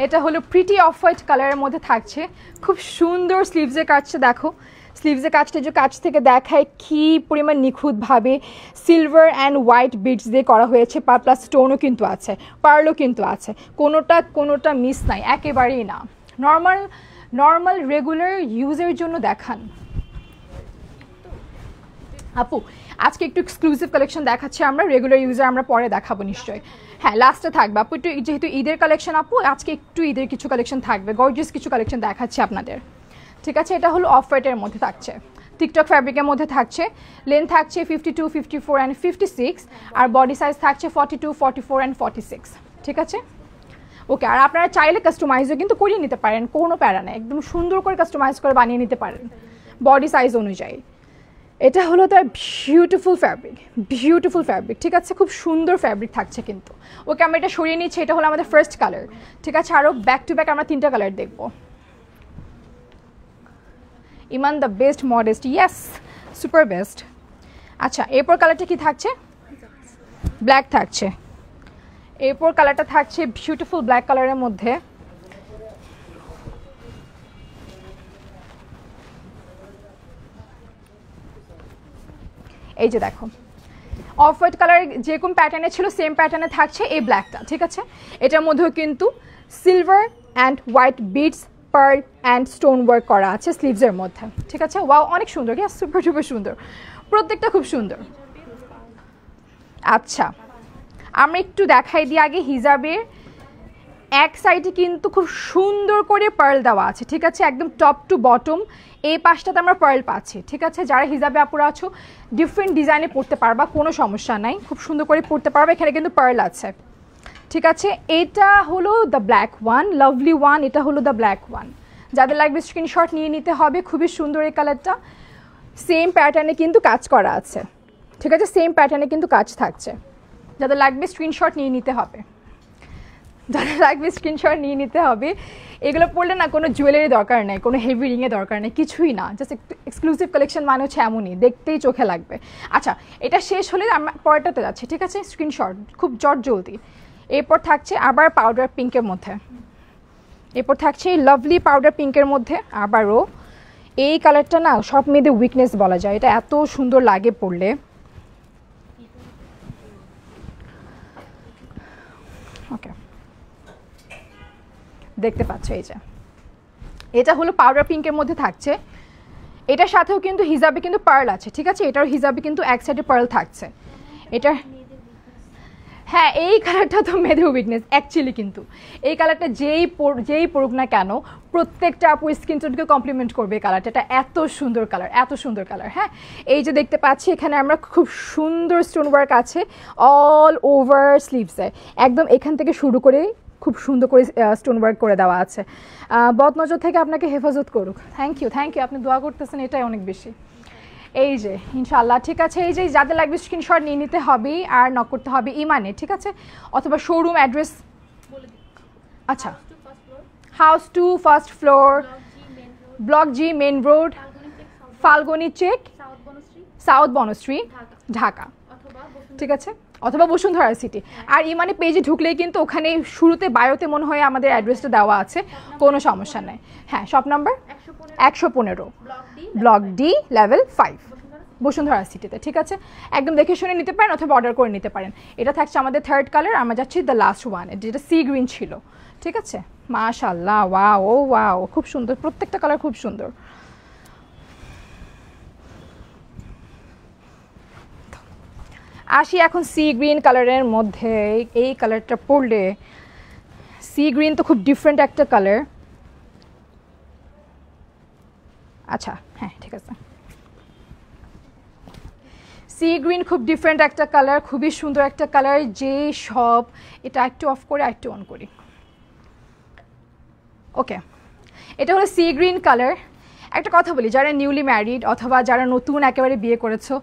এটা হলো প্রিটি অফ হোয়াইট কালারের মধ্যে থাকছে, খুব সুন্দর স্লিভসের কাজটা দেখো। স্লিভসের কাজটা যে কাছ থেকে দেখায় কি পরিমাণ নিখুঁতভাবে সিলভার অ্যান্ড হোয়াইট বিডস দিয়ে করা হয়েছে, প্লাস স্টোনও কিন্তু আছে, পার্লও কিন্তু আছে, কোনোটা মিস নাই, একেবারেই না। নর্মাল রেগুলার ইউজের জন্য দেখান আপু। আজকে একটু এক্সক্লুসিভ কালেকশন দেখাচ্ছি আমরা, রেগুলার ইউজার আমরা পরে দেখাবো নিশ্চয়ই। হ্যাঁ লাস্টে থাকবে আপু, একটু যেহেতু ঈদের কালেকশন আপু, আজকে একটু ঈদের কিছু কালেকশন থাকবে, গর্জিয়াস কিছু কালেকশন দেখাচ্ছি আপনাদের, ঠিক আছে? এটা হলো অফ হোয়াইটের মধ্যে থাকছে, টিকটক ফ্যাব্রিকের মধ্যে থাকছে। লেন্থ থাকছে 52, 54 অ্যান্ড 56, আর বডি সাইজ থাকছে 42, 44 অ্যান্ড 46, ঠিক আছে? ওকে, আর আপনারা চাইলে কাস্টমাইজও কিন্তু করিয়ে নিতে পারেন, কোনো প্যারা নেই, একদম সুন্দর করে কাস্টমাইজ করে বানিয়ে নিতে পারেন বডি সাইজ অনুযায়ী। এটা হলো তার বিউটিফুল ফ্যাব্রিক, ঠিক আছে? খুব সুন্দর ফ্যাব্রিক থাকছে কিন্তু। ওকে, আমরা এটা সরিয়ে নিচ্ছি, এটা হলো আমাদের ফার্স্ট কালার, ঠিক আছে? আরও ব্যাক টু ব্যাক আমরা 3টা কালার দেখব। Iman the best modest, yes super best. আচ্ছা, এরপর কালারটা কি থাকছে? ব্ল্যাক থাকছে। এরপর কালারটা থাকছে বিউটিফুল ব্ল্যাক কালারের মধ্যে, এই যে দেখো অফ হোয়াইট কালার যেরকম প্যাটার্নে ছিল সেম প্যাটার্নে থাকছে এই ব্ল্যাকটা, ঠিক আছে? এটার মধ্যেও কিন্তু silver and white beads pearl and stone work করা আছে স্লিভসের মধ্যে, ঠিক আছে। ওয়াও, অনেক সুন্দর, সুপার সুপার সুন্দর, প্রত্যেকটা খুব সুন্দর। আচ্ছা, আমরা একটু দেখাই দিই আগে হিজাবের এক সাইডে কিন্তু খুব সুন্দর করে পার্ল দেওয়া আছে, ঠিক আছে, একদম টপ টু বটম এই পাশটাতে আমরা পার্ল পাচ্ছি, ঠিক আছে। যারা হিজাবে আপুরা আছো ডিফারেন্ট ডিজাইনে পড়তে পারবা, কোনো সমস্যা নাই, খুব সুন্দর করে পড়তে পারবা। এখানে কিন্তু পার্ল আছে, ঠিক আছে। এটা হলো the black one, lovely one, এটা হলো দ্য ব্ল্যাক ওয়ান। যাদের লাগবে স্ক্রিনশট নিয়ে নিতে হবে, খুবই সুন্দর এই কালারটা। সেম প্যাটার্নে কিন্তু কাজ করা আছে, ঠিক আছে, সেম প্যাটার্নে কিন্তু কাজ থাকছে। যাদের লাগবে স্ক্রিনশট নিয়ে নিতে হবে, যাদের লাগবে স্ক্রিনশট নিয়ে নিতে হবে। এগুলো পড়লে না কোনো জুয়েলারি দরকার নেই, কোনো হেভি রিংয়ের দরকার নেই, কিছুই না, জাস্ট এক্সক্লুসিভ কালেকশন মানে হচ্ছে এমনই, দেখতেই চোখে লাগবে। আচ্ছা, এটা শেষ হলে আমরা পরেরটাতে যাচ্ছি, ঠিক আছে, স্ক্রিনশট খুব জলদি। এরপর থাকছে আবার পাউডার পিঙ্কের মধ্যে, এরপর থাকছে লাভলি পাউডার পিঙ্কের মধ্যে আবারও। এই কালারটা না সব মেয়েদের উইকনেস বলা যায়, এটা এত সুন্দর লাগে পরলে। ওকে, দেখতে পাচ্ছ এই যে এটা হলো পাউডার পিঙ্কের মধ্যে থাকছে। এটার সাথেও কিন্তু হিজাবে কিন্তু পার্ল আছে, ঠিক আছে, এটার হিজাবে কিন্তু এক সাইডে পার্ল থাকছে। এটা হ্যাঁ, এই কালারটা তো মেয়েদের উইকনেস অ্যাকচুয়ালি, কিন্তু এই কালারটা যেই পড়ুক না কেন প্রত্যেকটা আপু স্কিন টোনকে কমপ্লিমেন্ট করবে এই কালারটা। এটা এত সুন্দর কালার, এত সুন্দর কালার। হ্যাঁ, এই যে দেখতে পাচ্ছি এখানে আমরা খুব সুন্দর স্টোন ওয়ার্ক আছে অল ওভার স্লিভসে, একদম এখান থেকে শুরু করে খুব সুন্দর করে স্টোন ওয়ার্ক করে দেওয়া আছে। বদনজর থেকে আপনাকে হেফাজত করুক। থ্যাংক ইউ, আপনি দোয়া করতেছেন, এটাই অনেক বেশি। এই যে ইনশাআল্লাহ, ঠিক আছে। এই যে যাদের লাগবে স্ক্রিনশট নিয়ে নিতে হবে আর নক করতে হবে ইমানে, ঠিক আছে, অথবা শোরুম অ্যাড্রেস। আচ্ছা, house 2 first floor, block G main road, Falguni চেক, সাউথ বনশ্রী, ঢাকা, ঠিক আছে, অথবা বসুন্ধরা সিটি। আর ইমানে পেজে ঢুকলেই কিন্তু ওখানে শুরুতে বায়োতে মনে হয় আমাদের অ্যাড্রেসটা দেওয়া আছে, কোনো সমস্যা নেই। হ্যাঁ, shop number 115, block D level 5, Bashundhara সিটিতে, ঠিক আছে। একদম দেখে শুনে নিতে পারেন অথবা অর্ডার করে নিতে পারেন। এটা থাকছে আমাদের থার্ড কালার। আমরা যাচ্ছি দ্য লাস্ট ওয়ান, যেটা সি গ্রিন ছিল, ঠিক আছে। মাশাআল্লাহ, ওয়াও, ও ওয়াও, খুব সুন্দর, প্রত্যেকটা কালার খুব সুন্দর। আসি এখন সি গ্রিন কালারের মধ্যে। এই কালারটা পরলে, সি গ্রিন তো খুব ডিফারেন্ট একটা কালার। আচ্ছা, হ্যাঁ, ঠিক আছে, সি গ্রিন খুব ডিফারেন্ট একটা কালার, খুবই সুন্দর একটা কালার। যে সব, এটা একটু অফ করে একটু অন করি। ওকে, এটা হলো সি গ্রিন কালার। একটা কথা বলি, যারা নিউলি ম্যারিড অথবা যারা নতুন একেবারে বিয়ে করেছো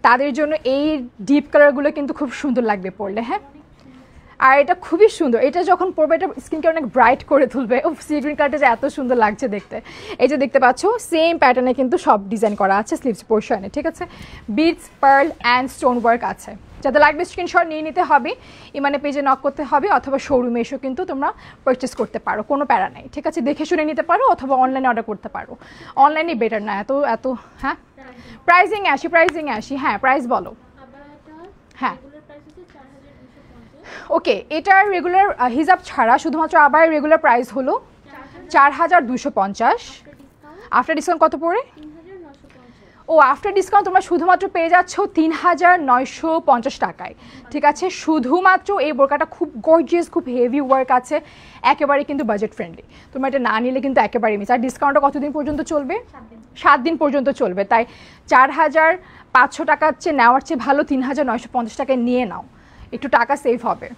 তাদের জন্য এই ডিপ কালারগুলো কিন্তু খুব সুন্দর লাগবে পরলে। হ্যাঁ, আর এটা খুবই সুন্দর, এটা যখন পরবে এটা স্কিনকে অনেক ব্রাইট করে তুলবে। ও, সি গ্রিন কালারটা যে এত সুন্দর লাগছে দেখতে। এই যে দেখতে পাচ্ছ সেম প্যাটার্নে কিন্তু সব ডিজাইন করা আছে স্লিভস পোর্শনে, ঠিক আছে। Beads, pearl and stone work আছে। যাদের লাগবে স্ক্রিনশট নিয়ে নিতে হবে, ইমানে পেজে নক করতে হবে অথবা শোরুমে এসেও কিন্তু তোমরা পারচেস করতে পারো, কোনো প্যারা নেই, ঠিক আছে। দেখে শুনে নিতে পারো অথবা অনলাইনে অর্ডার করতে পারো। অনলাইনে বেটার না এত। হ্যাঁ, প্রাইজিং আসি। হ্যাঁ, প্রাইস বলো। হ্যাঁ, ওকে, এটার রেগুলার হিজাব ছাড়া শুধুমাত্র আবার রেগুলার প্রাইস হলো 4250। আফটার ডিসকাউন্ট কত পড়ে? ও, আফটার ডিসকাউন্ট তোমরা শুধুমাত্র পেয়ে যাচ্ছ 3950 টাকায়, ঠিক আছে। শুধুমাত্র এই বোরকাটা খুব গর্জিয়াস, খুব হেভি ওয়ার্ক আছে, একেবারে কিন্তু বাজেট ফ্রেন্ডলি। তোমরা এটা না নিলে কিন্তু একেবারেই মিস। আর ডিসকাউন্টটা কতদিন পর্যন্ত চলবে? 7 দিন পর্যন্ত চলবে। তাই 4500 টাকার চেয়ে নেওয়ার চেয়ে ভালো 3950 টাকায় নিয়ে নাও, একটু টাকা সেভ হবে।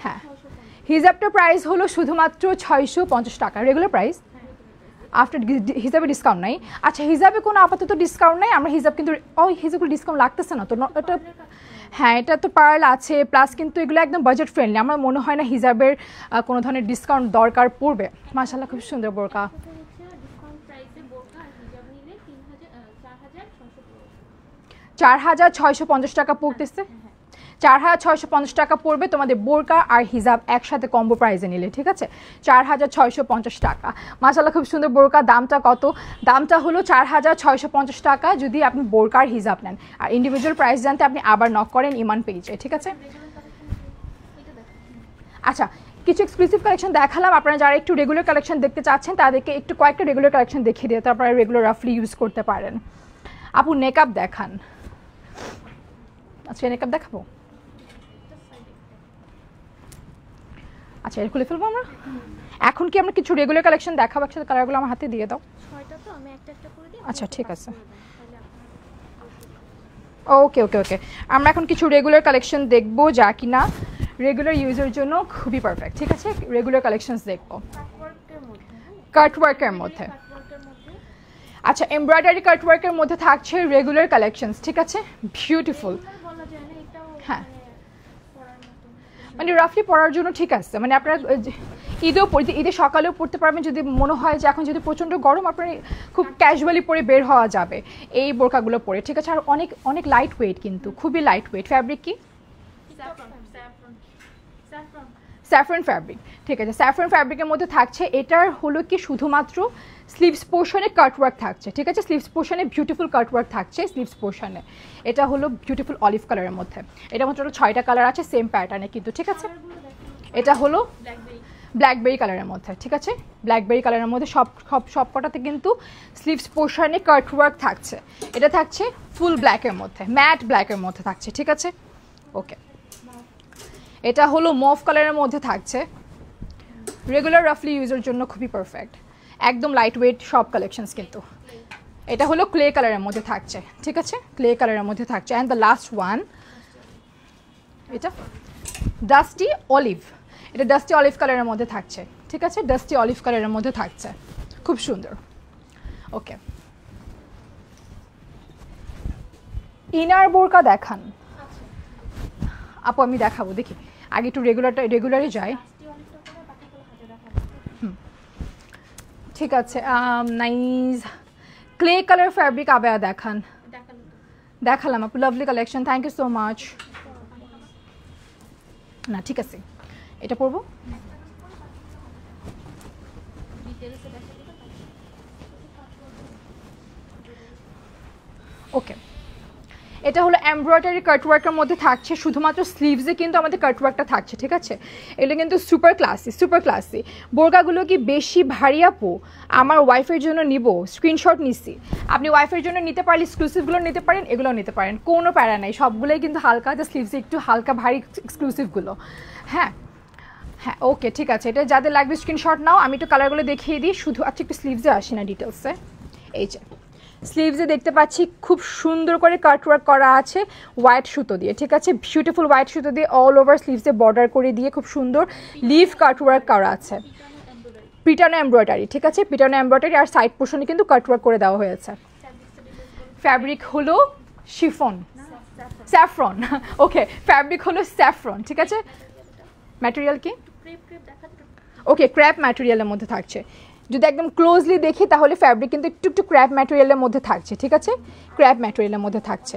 হ্যাঁ, হিজাবটার প্রাইস হলো শুধুমাত্র 650 টাকা রেগুলার প্রাইস। আফটার হিসাবে ডিসকাউন্ট নাই। আচ্ছা, হিসাবে কোনো আপাতত ডিসকাউন্ট নাই। আমরা হিসাব কিন্তু হিসাবগুলো ডিসকাউন্ট লাগতেছে না তো এটা। হ্যাঁ, এটা তো পার্ল আছে প্লাস, কিন্তু এগুলো একদম বাজেট ফ্রেন্ডলি। আমার মনে হয় না হিজাবের কোনো ধরনের ডিসকাউন্ট দরকার পড়বে। মাশাআল্লাহ, খুব সুন্দর বোরকা। 4650 টাকা পড়তেছে। 4650 টাকা পড়বে তোমাদের বোরকা আর হিজাব একসাথে কম্বো প্রাইসে নিলে, ঠিক আছে। 4650 টাকা। মাশাআল্লাহ, খুব সুন্দর বোরকা। দামটা কত? দামটা হলো 4650 টাকা যদি আপনি বোরকা আর হিজাব নেন। আর ইন্ডিভিজুয়াল প্রাইস জানতে আপনি আবার নক করেন ইমান পেজে, ঠিক আছে। আচ্ছা, কিছু এক্সক্লুসিভ কালেকশন দেখালাম, আপনারা যারা একটু রেগুলার কালেকশন দেখতে চাচ্ছেন তাদেরকে একটু কয়েকটা রেগুলার কালেকশন দেখিয়ে দিয়ে তারপরে রেগুলার রাফলি ইউজ করতে পারেন। আপু নেকআপ দেখান। আচ্ছা নেকআপ দেখাবো, আচ্ছা এর খুলে ফেলবো আমরা। এখন কি আমরা কিছু রেগুলার কালেকশন দেখাবো একসাথে, কালারগুলো আমার হাতে দিয়ে দাও। আচ্ছা ঠিক আছে, ওকে ওকে ওকে। আমরা এখন কিছু রেগুলার কালেকশন দেখবো যা কিনা রেগুলার ইউজের জন্য খুবই পারফেক্ট। ঠিক আছে, রেগুলার কালেকশনস দেখবো কাটওয়ার্কের মধ্যে। আচ্ছা এমব্রয়ডারি কাটওয়ার্কের মধ্যে থাকছে রেগুলার কালেকশনস। ঠিক আছে, বিউটিফুল। হ্যাঁ মানে রাফলি পরার জন্য ঠিক আছে, মানে আপনারা ঈদে সকালেও পরতে পারবেন, যদি মনে হয় যে এখন যদি প্রচণ্ড গরম আপনার খুব ক্যাজুয়ালি পরে বের হওয়া যাবে এই বোরকাগুলো পরে। ঠিক আছে, আর অনেক অনেক লাইট ওয়েট, কিন্তু খুবই লাইট ওয়েট। ফ্যাব্রিক কি? Saffron fabric. ঠিক আছে, স্যাফরন ফ্যাব্রিকের মধ্যে থাকছে। এটার হলো কি শুধুমাত্র স্লিভস পোর্শনে কাটওয়ার্ক থাকছে। ঠিক আছে, স্লিভস পোর্শনে বিউটিফুল কাটওয়ার্ক থাকছে স্লিভস পোর্শনে। এটা হলো বিউটিফুল অলিভ কালারের মধ্যে। এটা মাত্র 6টা কালার আছে সেম প্যাটার্নে কিন্তু। ঠিক আছে, এটা হলো ব্ল্যাকবেরি কালারের মধ্যে। ঠিক আছে, ব্ল্যাকবেরি কালারের মধ্যে সব কটাতে কিন্তু স্লিভস পোর্শনে কাটওয়ার্ক থাকছে। এটা থাকছে ফুল ব্ল্যাকের মধ্যে, ম্যাট ব্ল্যাকের মধ্যে থাকছে। ঠিক আছে, ওকে। এটা হলো মভ কালারের মধ্যে থাকছে, রেগুলার রাফলি ইউজের জন্য খুবই পারফেক্ট, একদম লাইট ওয়েট সব কালেকশনস কিন্তু। এটা হলো ক্লে কালারের মধ্যে থাকছে। ঠিক আছে, ক্লে কালারের মধ্যে থাকছে। অ্যান্ড দ্য লাস্ট ওয়ান এটা ডাস্টি অলিভ। এটা ডাস্টি অলিভ কালারের মধ্যে থাকছে। ঠিক আছে, ডাস্টি অলিভ কালারের মধ্যে থাকছে, খুব সুন্দর। ওকে, ইনার বোরকা দেখান আপু। আমি দেখাবো, দেখি আগে একটু রেগুলারই যাই। ঠিক আছে, নাইস ক্লে কালার ফ্যাব্রিক আবায়া দেখান। দেখালাম আপু, lovely collection, thank you so much. না ঠিক আছে, এটা পরবো। ওকে, এটা হলো এমব্রয়ডারি কাটওয়ার্কের মধ্যে থাকছে, শুধুমাত্র স্লিভসে কিন্তু আমাদের কাটওয়ার্কটা থাকছে। ঠিক আছে, এগুলো কিন্তু সুপার ক্লাসি। বোরকাগুলো কি বেশি ভারী আপু? আমার ওয়াইফের জন্য নিব, স্ক্রিনশট নিচ্ছি। আপনি ওয়াইফের জন্য নিতে পারলে এক্সক্লুসিভগুলো নিতে পারেন, এগুলো নিতে পারেন, কোনো প্যারা নাই। সবগুলোই কিন্তু হালকা, স্লিভসে একটু হালকা ভারী এক্সক্লুসিভগুলো। হ্যাঁ হ্যাঁ, ওকে ঠিক আছে। এটা যাদের লাগবে স্ক্রিনশট নাও। আমি একটু কালারগুলো দেখিয়ে দিই শুধু। আচ্ছা একটু স্লিভসে আসি না ডিটেলসে। এই যে স্লিভসে দেখতে পাচ্ছি খুব সুন্দর করে কাটওয়ার্ক করা আছে হোয়াইট সুতো দিয়ে। ঠিক আছে, বিউটিফুল হোয়াইট সুতো দিয়ে অল ওভার স্লিভসে বর্ডার করে দিয়ে খুব সুন্দর লিভ কাটওয়ার্ক করা আছে, পিটানো এমব্রয়ডারি। ঠিক আছে, পিটানো এমব্রয়ডারি আর সাইড পোর্শনে কিন্তু কাটওয়ার্ক করে দেওয়া হয়েছে। ফ্যাব্রিক হলো শিফন, স্যাফরন। ওকে, ফ্যাব্রিক হলো স্যাফরন। ঠিক আছে, ম্যাটেরিয়াল কি? ওকে, ক্র্যাপ ম্যাটেরিয়ালের মধ্যে থাকছে। যদি একদম ক্লোজলি দেখি তাহলে ফ্যাব্রিক কিন্তু একটু ক্র্যাপ ম্যাটেরিয়ালের মধ্যে থাকছে। ঠিক আছে, ক্র্যাপ ম্যাটেরিয়ালের মধ্যে থাকছে,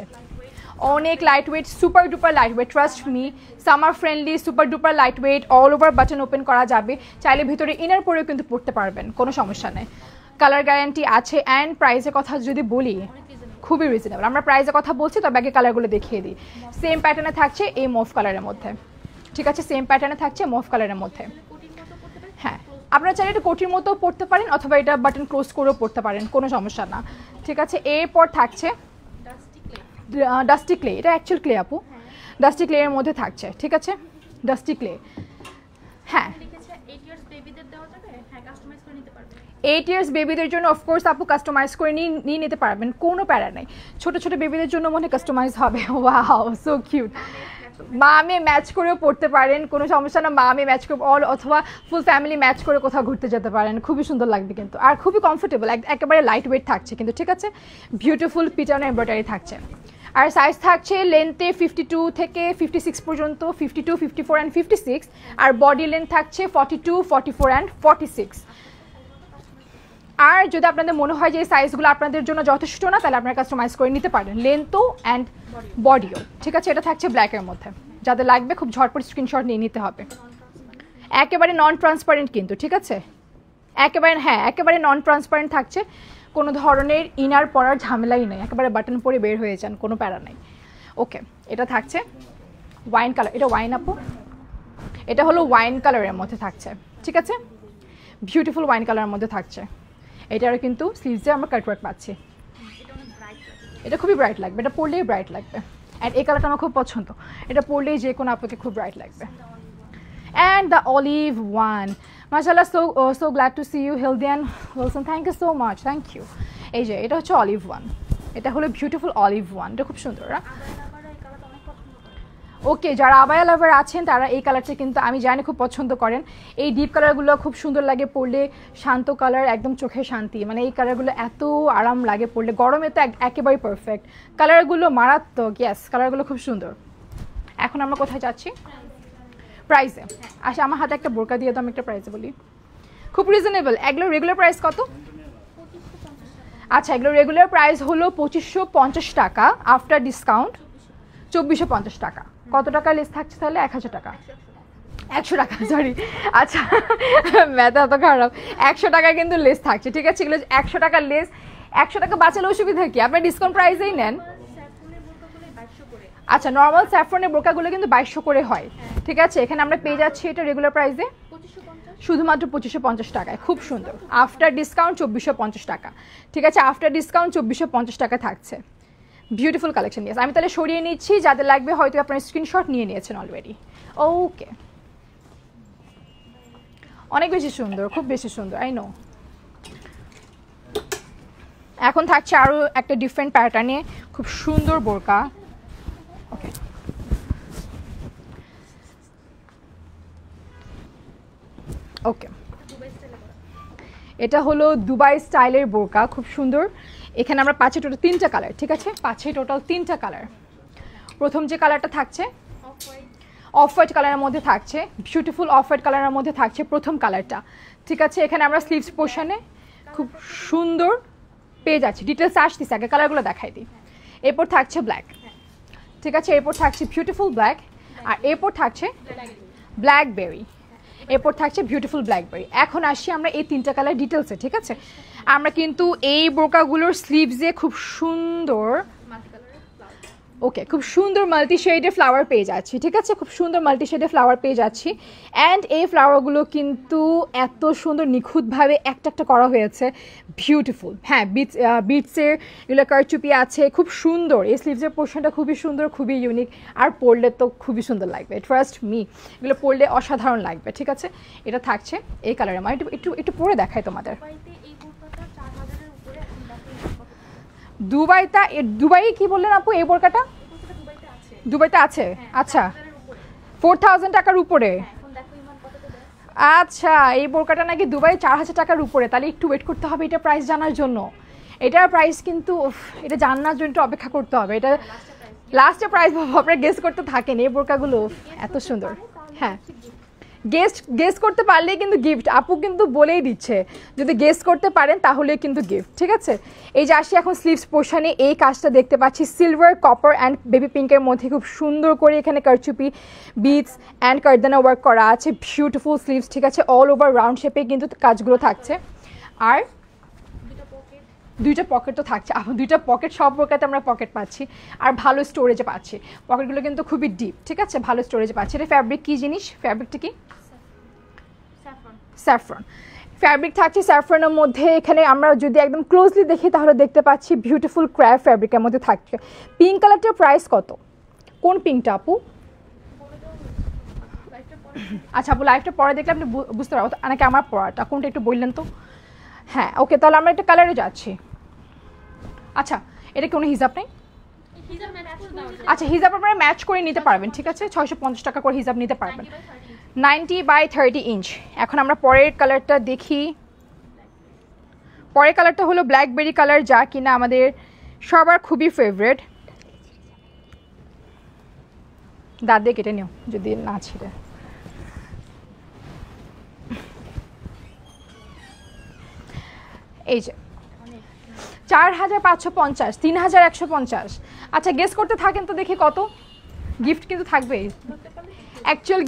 অনেক light weight, super duper light weight, trust me, summer friendly, super duper light weight, all over button open করা যাবে, চাইলে ভিতরে ইনার পরেও কিন্তু পরতে পারবেন, কোনো সমস্যা নেই, কালার গ্যারান্টি আছে। অ্যান্ড প্রাইসের কথা যদি বলি খুবই রিজনেবল। আমরা প্রাইসের কথা বলছি, তবে আগে কালারগুলো দেখিয়ে দিই। সেম প্যাটার্নে থাকছে এই মুভ কালারের মধ্যে। ঠিক আছে, সেম প্যাটার্নে থাকছে মুভ কালারের মধ্যে। হ্যাঁ, আপনারা চাইলে এটা কোটির মতো পড়তে পারেন অথবা এটা বাটন ক্লোজ করেও পড়তে পারেন, কোনো সমস্যা না। ঠিক আছে, এরপর থাকছে ডাস্টি ক্লে। এটা অ্যাকচুয়াল ক্লে আপু, ডাস্টি ক্লে এর মধ্যে থাকছে। ঠিক আছে, ডাস্টি ক্লে। হ্যাঁ, 8 ইয়ার্স বেবিদের জন্য অফকোর্স আপু কাস্টমাইজ করে নিয়ে নিতে পারবেন, কোনো প্যারা নেই। ছোট ছোট বেবিদের জন্য মনে কাস্টমাইজ হবে। Wow, so cute. মা আমি ম্যাচ করেও পড়তে পারেন, কোনো সমস্যা না। মা আমি ম্যাচ করে অল অথবা ফুল ফ্যামিলি ম্যাচ করে কোথাও ঘুরতে যেতে পারেন, খুবই সুন্দর লাগবে কিন্তু, আর খুবই কমফোর্টেবল, একেবারে লাইট ওয়েট থাকছে কিন্তু। ঠিক আছে, বিউটিফুল পিটানো এমব্রয়ডারি থাকছে। আর সাইজ থাকছে লেন্থে 52 থেকে 56 পর্যন্ত, 52, 54 অ্যান্ড 56। আর বডি লেন্থ থাকছে 42, 44 অ্যান্ড 46। আর যদি আপনাদের মনে হয় যে এই সাইজগুলো আপনাদের জন্য যথেষ্ট না, তাহলে আপনারা কাস্টমাইজ করে নিতে পারেন লেন্থও অ্যান্ড বডিও। ঠিক আছে, এটা থাকছে ব্ল্যাকের মধ্যে। যাদের লাগবে খুব ঝটপট স্ক্রিনশট নিয়ে নিতে হবে। একেবারে নন ট্রান্সপারেন্ট কিন্তু। ঠিক আছে, একেবারে নন ট্রান্সপারেন্ট থাকছে, কোনো ধরনের ইনার পরার ঝামেলাই নেই, একেবারে বাটন পরে বের হয়ে যান, কোনো প্যারা নেই। ওকে, এটা থাকছে ওয়াইন কালার। এটা ওয়াইন আপু, এটা হলো ওয়াইন কালারের মধ্যে থাকছে, ঠিক আছে, বিউটিফুল ওয়াইন কালারের মধ্যে থাকছে। এটারও কিন্তু স্লিভসে আমরা কাটওয়ার্ক পাচ্ছি। এটা খুবই ব্রাইট লাগবে, এটা পরলেই ব্রাইট লাগবে। অ্যান্ড এই কালারটা আমার খুব পছন্দ, এটা পরলেই যে কোনো আপনাকে খুব ব্রাইট লাগবে। অ্যান্ড দ্য অলিভ ওয়ান, মাশাআল্লাহ, so glad to see you healthy and wholesome, thank you so much, thank you. এই যে এটা হচ্ছে অলিভ ওয়ান, এটা হলো বিউটিফুল অলিভ ওয়ান, এটা খুব সুন্দর। ওকে, যারা আবায়া লাভার আছেন তারা এই কালারটা কিন্তু আমি জানি খুব পছন্দ করেন। এই ডিপ কালারগুলো খুব সুন্দর লাগে পরলে, শান্ত কালার, একদম চোখে শান্তি, মানে এই কালারগুলো এত আরাম লাগে পরলে, গরমে তো একেবারেই পারফেক্ট। কালারগুলো মারাত্মক, ইয়েস, কালারগুলো খুব সুন্দর। এখন আমরা কোথায় যাচ্ছি? প্রাইসে। আচ্ছা, আমার হাতে একটা বোরকা দিয়ে তো আমি একটা প্রাইসে বলি, খুব রিজনেবল। এগুলো রেগুলার প্রাইস কত? আচ্ছা, এগুলো রেগুলার প্রাইস হলো 2550 টাকা, আফটার ডিসকাউন্ট 2450 টাকা। কত টাকা লেস থাকছে তাহলে? 1000 টাকা, 100 টাকা, সরি, আচ্ছা ম্যাথ এত খারাপ, 100 টাকা কিন্তু লেস থাকছে, ঠিক আছে। এগুলো 100 টাকা লেস, 100 টাকা বাঁচালে অসুবিধা কি, আপনি ডিসকাউন্ট প্রাইসেই নেন। আচ্ছা, নর্মাল স্যাফরনের বোরকাগুলো কিন্তু 2200 করে হয়, ঠিক আছে। এখানে আমরা পেয়ে যাচ্ছি এটা রেগুলার প্রাইসে শুধুমাত্র 2550 টাকায়, খুব সুন্দর। আফটার ডিসকাউন্ট 2450 টাকা, ঠিক আছে, আফটার ডিসকাউন্ট 2450 টাকা থাকছে। Beautiful collection. ইয়েস, আমি তাহলে সরিয়ে নিচ্ছি, যাদের লাগবে হয়তো আপনারা স্ক্রিনশট নিয়ে নিয়েছেন অলরেডি। ওকে, অনেক বেশি সুন্দর, খুব বেশি সুন্দর, আই নো। এখন থাকছে আরও একটা ডিফারেন্ট প্যাটার্নে খুব সুন্দর বোরকা। ওকে, ওকে, এটা হলো দুবাই স্টাইলের বোরকা, খুব সুন্দর। এখানে আমরা পাচ্ছি টোটাল 3টা কালার, ঠিক আছে, পাচ্ছি টোটাল 3টা কালার। প্রথম যে কালারটা থাকছে অফ হোয়াইট কালারের মধ্যে থাকছে, বিউটিফুল অফ হোয়াইট কালারের মধ্যে থাকছে প্রথম কালারটা, ঠিক আছে। এখানে আমরা স্লিভস পোর্শনে খুব সুন্দর পেয়ে যাচ্ছি, ডিটেলস আসতেছে, আগে কালারগুলো দেখাই দিই। এরপর থাকছে ব্ল্যাক, ঠিক আছে, এরপর থাকছে বিউটিফুল ব্ল্যাক, আর এরপর থাকছে ব্ল্যাকবেরি, এরপর থাকছে বিউটিফুল ব্ল্যাকবেরি। এখন আসি আমরা এই 3টা কালার ডিটেলসে, ঠিক আছে। আমরা কিন্তু এই বোরকাগুলোর স্লিভসে খুব সুন্দর, ওকে, খুব সুন্দর মাল্টি শেডে ফ্লাওয়ার পেয়ে যাচ্ছি, ঠিক আছে, খুব সুন্দর মাল্টি শেডে ফ্লাওয়ার পেয়ে যাচ্ছি। অ্যান্ড এই ফ্লাওয়ারগুলো কিন্তু এত সুন্দর নিখুঁতভাবে একটা একটা করা হয়েছে, বিউটিফুল। হ্যাঁ, বিটসের এগুলো কারচুপি আছে, খুব সুন্দর। এই স্লিভসের পোর্শনটা খুবই সুন্দর, খুবই ইউনিক, আর পরলে তো খুবই সুন্দর লাগবে, ট্রাস্ট মি, এগুলো পরলে অসাধারণ লাগবে, ঠিক আছে। এটা থাকছে এই কালারের, মানে একটু একটু পরে দেখাই তোমাদের। দুবাই কি বললেন আপু? এই বোরকাটা দুবাইতে আছে? আচ্ছা, 4000 টাকার উপরে। আচ্ছা, এই বোরকাটা নাকি দুবাই 4000 টাকার উপরে, তাহলে একটু ওয়েট করতে হবে এটা প্রাইস জানার জন্য। এটার প্রাইস কিন্তু এটা জানার জন্য একটু অপেক্ষা করতে হবে, এটা লাস্টে প্রাইস আপনারা গেস করতে থাকেন। এই বোরকাগুলো এত সুন্দর, হ্যাঁ, গেস করতে পারলেই কিন্তু গিফট, আপু কিন্তু বলেই দিচ্ছে, যদি গেস করতে পারেন তাহলে কিন্তু গিফট, ঠিক আছে। এই যে আসি এখন স্লিভস পোর্শনে, এই কাজটা দেখতে পাচ্ছি সিলভার, কপার অ্যান্ড বেবি পিঙ্কের মধ্যে খুব সুন্দর করে এখানে কারচুপি, বিটস অ্যান্ড কারদানা ওয়ার্ক করা আছে, বিউটিফুল স্লিভস, ঠিক আছে, অল ওভার রাউন্ড শেপে কিন্তু কাজগুলো থাকছে। আর 2টা পকেট তো থাকছে, 2টা পকেট, সব বোরকাতে আমরা পকেট পাচ্ছি, আর ভালো স্টোরেজে পাচ্ছি, পকেটগুলো কিন্তু খুবই ডিপ, ঠিক আছে, ভালো স্টোরেজে পাচ্ছি। এটা ফ্যাব্রিক কী জিনিস? ফ্যাব্রিকটা কি? স্যাফরন ফ্যাব্রিক থাকছে, স্যাফরনের মধ্যে। এখানে আমরা যদি একদম ক্লোজলি দেখি তাহলে দেখতে পাচ্ছি বিউটিফুল ক্র্যাপ ফ্যাব্রিকের মধ্যে থাকছে। পিঙ্ক কালারটার প্রাইস কত? কোন পিঙ্কটা আপু? আচ্ছা আপু, লাইভটা পরে দেখলে আপনি বুঝতে পারবো নাকি আমার পড়াটা কোনটা, একটু বললেন তো। হ্যাঁ, ওকে, তাহলে আমরা একটা কালারে যাচ্ছি। আচ্ছা, এটা কোনো হিজাব নেই? আচ্ছা, হিজাব আপনারা ম্যাচ করে নিতে পারবেন, ঠিক আছে, 650 টাকা করে হিজাব নিতে পারবেন, 90/30 ইঞ্চ। এখন আমরা পরের কালারটা দেখি। পরের কালারটা হলো ব্ল্যাকবেরি কালার, যা কিনা আমাদের সবার খুবই ফেভারিট। দাঁত দিয়ে কেটে নিও যদি না ছিঁড়ে। এই যে 4550, 3150। আচ্ছা, গেস করতে থাকেন তো দেখি কত। গিফট কিন্তু থাকবেই, অ্যাকচুয়াল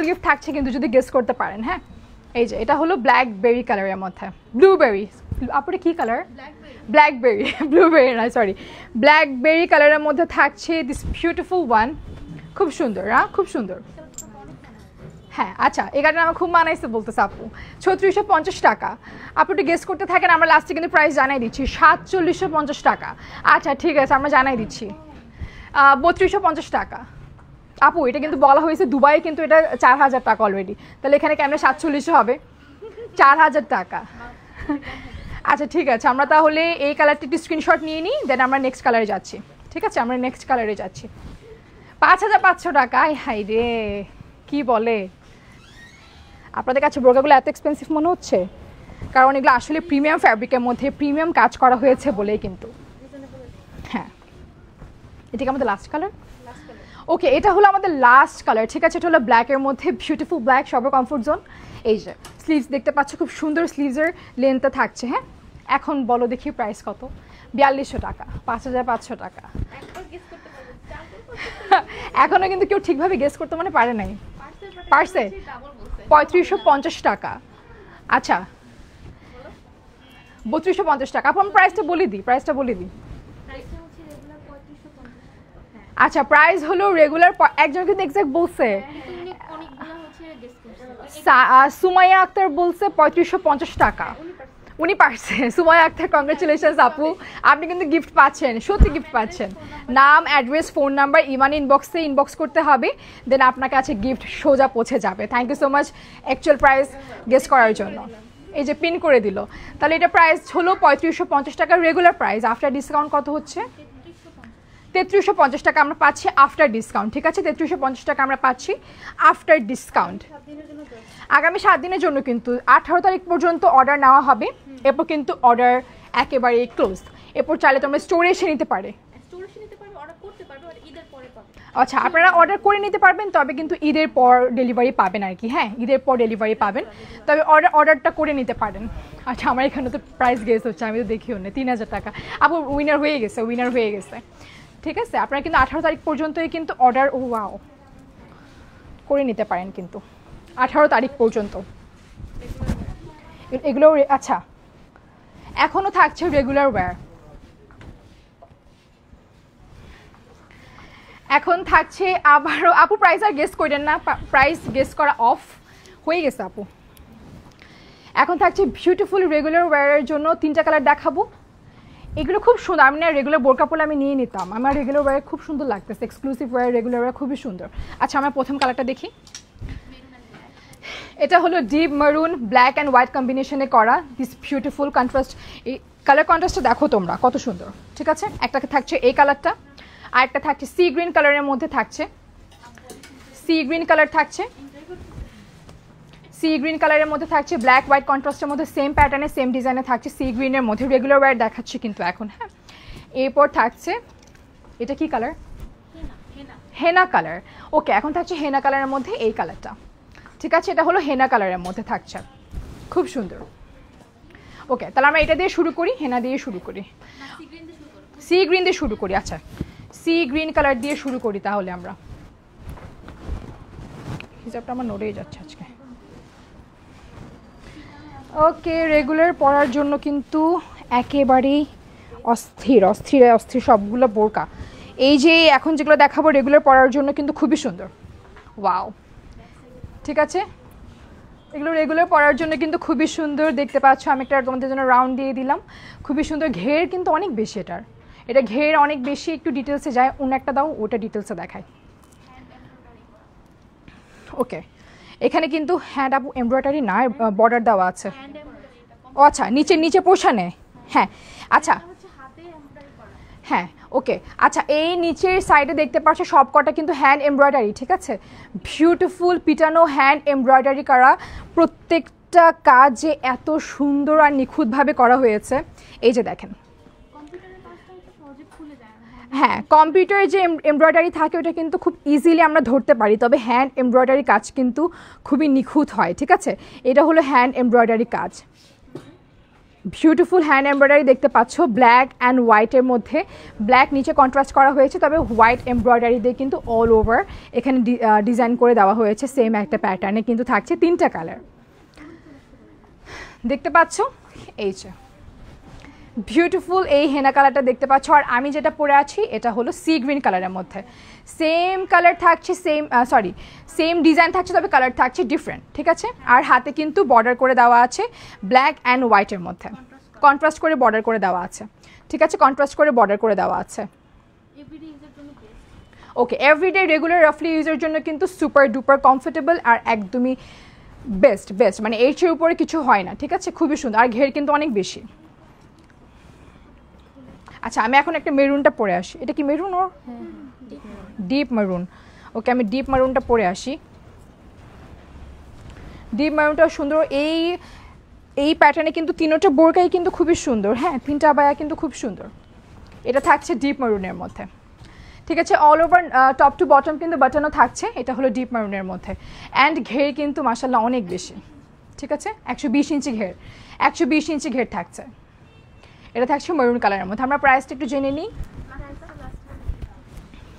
গিফট থাকছে কিন্তু যদি গেস করতে পারেন। হ্যাঁ, এই যে এটা হলো ব্ল্যাকবেরি কালারের মধ্যে, ব্লুবেরি, আপনি কি কালার? ব্ল্যাকবেরি, ব্লুবেরি না, সরি, ব্ল্যাকবেরি কালারের মধ্যে থাকছে দিস বিউটিফুল ওয়ান, খুব সুন্দর, হ্যাঁ, খুব সুন্দর। হ্যাঁ আচ্ছা, এই গাড়িটা আমার খুব মানাইছে বলতেছে আপু। 3650 টাকা। আপু একটু গেস করতে থাকেন, আমরা লাস্টে কিন্তু প্রাইস জানাই দিচ্ছি। 4750 টাকা। আচ্ছা ঠিক আছে, আমরা জানাই দিচ্ছি। 3250 টাকা। আপু এটা কিন্তু বলা হয়েছে দুবাই, কিন্তু এটা 4000 টাকা অলরেডি, তাহলে এখানে কেমন 47 হবে? 4000 টাকা। আচ্ছা ঠিক আছে, আমরা তাহলে এই কালারটি একটু স্ক্রিনশট নিয়ে নিই, দেন আমরা নেক্সট কালারে যাচ্ছি। ঠিক আছে, আমরা নেক্সট কালারে যাচ্ছি। 5500 টাকা। হাই রে, কি বলে, আপনাদের কাছে বোরকাগুলো এত এক্সপেন্সিভ মনে হচ্ছে? কারণ এগুলো আসলে প্রিমিয়াম ফ্যাব্রিকের মধ্যে প্রিমিয়াম কাজ করা হয়েছে বলেই কিন্তু। হ্যাঁ, এটা কি আমাদের লাস্ট কালার? ওকে, এটা হলো আমাদের লাস্ট কালার। ঠিক আছে, এটা হলো ব্ল্যাকের মধ্যে, বিউটিফুল ব্ল্যাক, সবার কমফোর্ট জোন। এই যে স্লিভস দেখতে পাচ্ছ, খুব সুন্দর স্লিভসের লেন্থটা থাকছে। হ্যাঁ, এখন বলো দেখি প্রাইস কত? 4200 টাকা। 5500 টাকা। এখনো কিন্তু কেউ ঠিকভাবে গেস করতে মানে পারে নাই। পারছে? 3550 টাকা। আচ্ছা 3250 টাকা। আপু আমি প্রাইসটা বলে দিই, প্রাইসটা বলে দিই। আচ্ছা, প্রাইস হলো রেগুলার, একজন কিন্তু এক্সাক্ট বলছে, সুমাইয়া আক্তার বলছে 3550 টাকা। উনি পারছে, সুমাইয়া আক্তার, কংগ্রেচুলেশনস আপু, আপনি কিন্তু গিফট পাচ্ছেন, সত্যি গিফট পাচ্ছেন। নাম, অ্যাড্রেস, ফোন নাম্বার ইমান ইনবক্সে ইনবক্স করতে হবে, দেন আপনার কাছে গিফট সোজা পৌঁছে যাবে। Thank you so much actual price guess করার জন্য। এই যে পিন করে দিল। তাহলে এটা প্রাইস হলো 3550 টাকা রেগুলার প্রাইস। আফটার ডিসকাউন্ট কত হচ্ছে? 3350 টাকা আমরা পাচ্ছি আফটার ডিসকাউন্ট। ঠিক আছে, 3350 টাকা আমরা পাচ্ছি আফটার ডিসকাউন্ট। আগামী 7 দিনের জন্য কিন্তু 18 তারিখ পর্যন্ত অর্ডার নেওয়া হবে। এরপর কিন্তু অর্ডার একেবারে ক্লোজ। এরপর চাইলে তোমরা স্টোরে এসে নিতে পারে। আচ্ছা, আপনারা অর্ডার করে নিতে পারবেন, তবে কিন্তু ঈদের পর ডেলিভারি পাবেন আর কি। হ্যাঁ, ঈদের পর ডেলিভারি পাবেন, তবে অর্ডারটা করে নিতে পারেন। আচ্ছা, আমার এখানে তো প্রাইস গেস হচ্ছে, আমি তো দেখিও না। 3000 টাকা। আপু উইনার হয়ে গেছে, উইনার হয়ে গেছে। ঠিক আছে, আপনারা কিন্তু 18 তারিখ পর্যন্তই কিন্তু অর্ডার ওয়াও করে নিতে পারেন, কিন্তু 18 তারিখ পর্যন্ত এগুলো। আচ্ছা, এখনও থাকছে রেগুলার ওয়্যার, এখন থাকছে আবারও। আপু প্রাইস আর গেস করেন না, প্রাইস গেস করা অফ হয়ে গেছে আপু। এখন থাকছে বিউটিফুল রেগুলার ওয়্যারের জন্য 3টা কালার দেখাবো। এগুলো খুব সুন্দর। আমি না রেগুলার বোরকা পরলে আমি নিয়ে নিতাম, আমার রেগুলার ওয়্যার খুব সুন্দর লাগতেছে, এক্সক্লুসিভ ওয়্যার, রেগুলার ওয়্যার খুবই সুন্দর। আচ্ছা, আমরা প্রথম কালারটা দেখি। এটা হলো ডিপ মারুন ব্ল্যাক অ্যান্ড হোয়াইট কম্বিনেশনে করা দিস বিউটিফুল কন্ট্রাস্ট। এই কালার কন্ট্রাস্টটা দেখো তোমরা কত সুন্দর। ঠিক আছে, একটা থাকছে এই কালারটা, আর একটা থাকছে সি গ্রিন কালারের মধ্যে থাকছে, সি গ্রিন কালার থাকছে, সি গ্রিন কালারের মধ্যে থাকছে ব্ল্যাক হোয়াইট কন্ট্রাস্টের মধ্যে, সেম প্যাটার্নে সেম ডিজাইনে থাকছে, সি গ্রিনের মধ্যে রেগুলার ওয়্যার দেখাচ্ছে কিন্তু এখন। হ্যাঁ, এরপর থাকছে এটা কি কালার? হেনা কালার। ওকে, এখন থাকছে হেনা কালারের মধ্যে এই কালারটা। ঠিক আছে, এটা হলো হেনা কালারের মধ্যে থাকছে, খুব সুন্দর। ওকে, তাহলে আমরা এটা দিয়ে শুরু করি, হেনা দিয়ে শুরু করি, সি গ্রিন দিয়ে শুরু করি। আচ্ছা, সি গ্রিন কালার দিয়ে শুরু করি তাহলে আমরা। হিজাবটা আমার নড়েই যাচ্ছে আজকে। ওকে, রেগুলার পরার জন্য কিন্তু একেবারেই অস্থির অস্থির অস্থির সবগুলো বোরকা। এই যে এখন যেগুলো দেখাবো রেগুলার পরার জন্য কিন্তু খুবই সুন্দর। ওয়াও, ঠিক আছে, এগুলো রেগুলার পরার জন্য কিন্তু খুবই সুন্দর। দেখতে পাচ্ছ, আমি একটা তোমাদের জন্য রাউন্ড দিয়ে দিলাম, খুবই সুন্দর। ঘের কিন্তু অনেক বেশি এটার, এটা ঘের অনেক বেশি। একটু ডিটেলসে যায়, অন্য একটা দাও, ওটা ডিটেলসে দেখায়। ওকে, এখানে কিন্তু হ্যান্ড আপ এমব্রয়ডারি না, বর্ডার দেওয়া আছে। ও আচ্ছা, নিচে পোষানে। হ্যাঁ আচ্ছা, হ্যাঁ ওকে। আচ্ছা, এই নিচের সাইডে দেখতে পাচ্ছ সব কটা কিন্তু হ্যান্ড এমব্রয়ডারি। ঠিক আছে, বিউটিফুল পিটানো হ্যান্ড এমব্রয়ডারি করা, প্রত্যেকটা কাজ যে এত সুন্দর আর নিখুঁতভাবে করা হয়েছে। এই যে দেখেন, হ্যাঁ, কম্পিউটারে যে এমব্রয়ডারি থাকে ওটা কিন্তু খুব ইজিলি আমরা ধরতে পারি, তবে হ্যান্ড এমব্রয়ডারি কাজ কিন্তু খুবই নিখুঁত হয়। ঠিক আছে, এটা হলো হ্যান্ড এমব্রয়ডারি কাজ, বিউটিফুল হ্যান্ড এমব্রয়ডারি দেখতে পাচ্ছ ব্ল্যাক অ্যান্ড হোয়াইটের মধ্যে। ব্ল্যাক নিচে কন্ট্রাস্ট করা হয়েছে, তবে হোয়াইট এমব্রয়ডারি দিয়ে কিন্তু অল ওভার এখানে ডিজাইন করে দেওয়া হয়েছে। সেম একটা প্যাটার্নে কিন্তু থাকছে 3টা কালার, দেখতে পাচ্ছ। এই যে বিউটিফুল এই হেনা কালারটা দেখতে পাচ্ছ। আর আমি যেটা পরে আছি এটা হলো সি গ্রিন কালারের মধ্যে, সেম কালার থাকছে, সেম ডিজাইন থাকছে, তবে কালার থাকছে ডিফারেন্ট, ঠিক আছে। আর হাতে কিন্তু বর্ডার করে দেওয়া আছে ব্ল্যাক অ্যান্ড হোয়াইটের মধ্যে, কন্ট্রাস্ট করে বর্ডার করে দেওয়া আছে, ঠিক আছে, কন্ট্রাস্ট করে বর্ডার করে দেওয়া আছে। ওকে, এভরিডে রেগুলার রাফলি ইউজের জন্য কিন্তু সুপার ডুপার কমফোর্টেবল আর একদমই বেস্ট, মানে এর চেয়ে উপরে কিছু হয় না, ঠিক আছে, খুবই সুন্দর। আর ঘের কিন্তু অনেক বেশি। আচ্ছা, আমি এখন একটা মেরুনটা পরে আসি। এটা কি মেরুন? ওর ডিপ মেরুন। ওকে, আমি ডিপ মেরুনটা পরে আসি। ডিপ মেরুনটা সুন্দর। এই প্যাটার্নে কিন্তু তিনোটা বোরকাই কিন্তু খুবই সুন্দর। হ্যাঁ, তিনটা আবায়া কিন্তু খুব সুন্দর। এটা থাকছে ডিপ মেরুনের মধ্যে, ঠিক আছে। All over top to bottom কিন্তু বাটনও থাকছে। এটা হলো ডিপ মেরুনের মধ্যে। অ্যান্ড ঘের কিন্তু মাশাআল্লাহ অনেক বেশি, ঠিক আছে। 120 ইঞ্চি ঘের, 120 ইঞ্চি ঘের থাকছে। এটা থাকছে মেরুন কালারের মধ্যে। আমরা প্রাইসটা একটু জেনে নিই।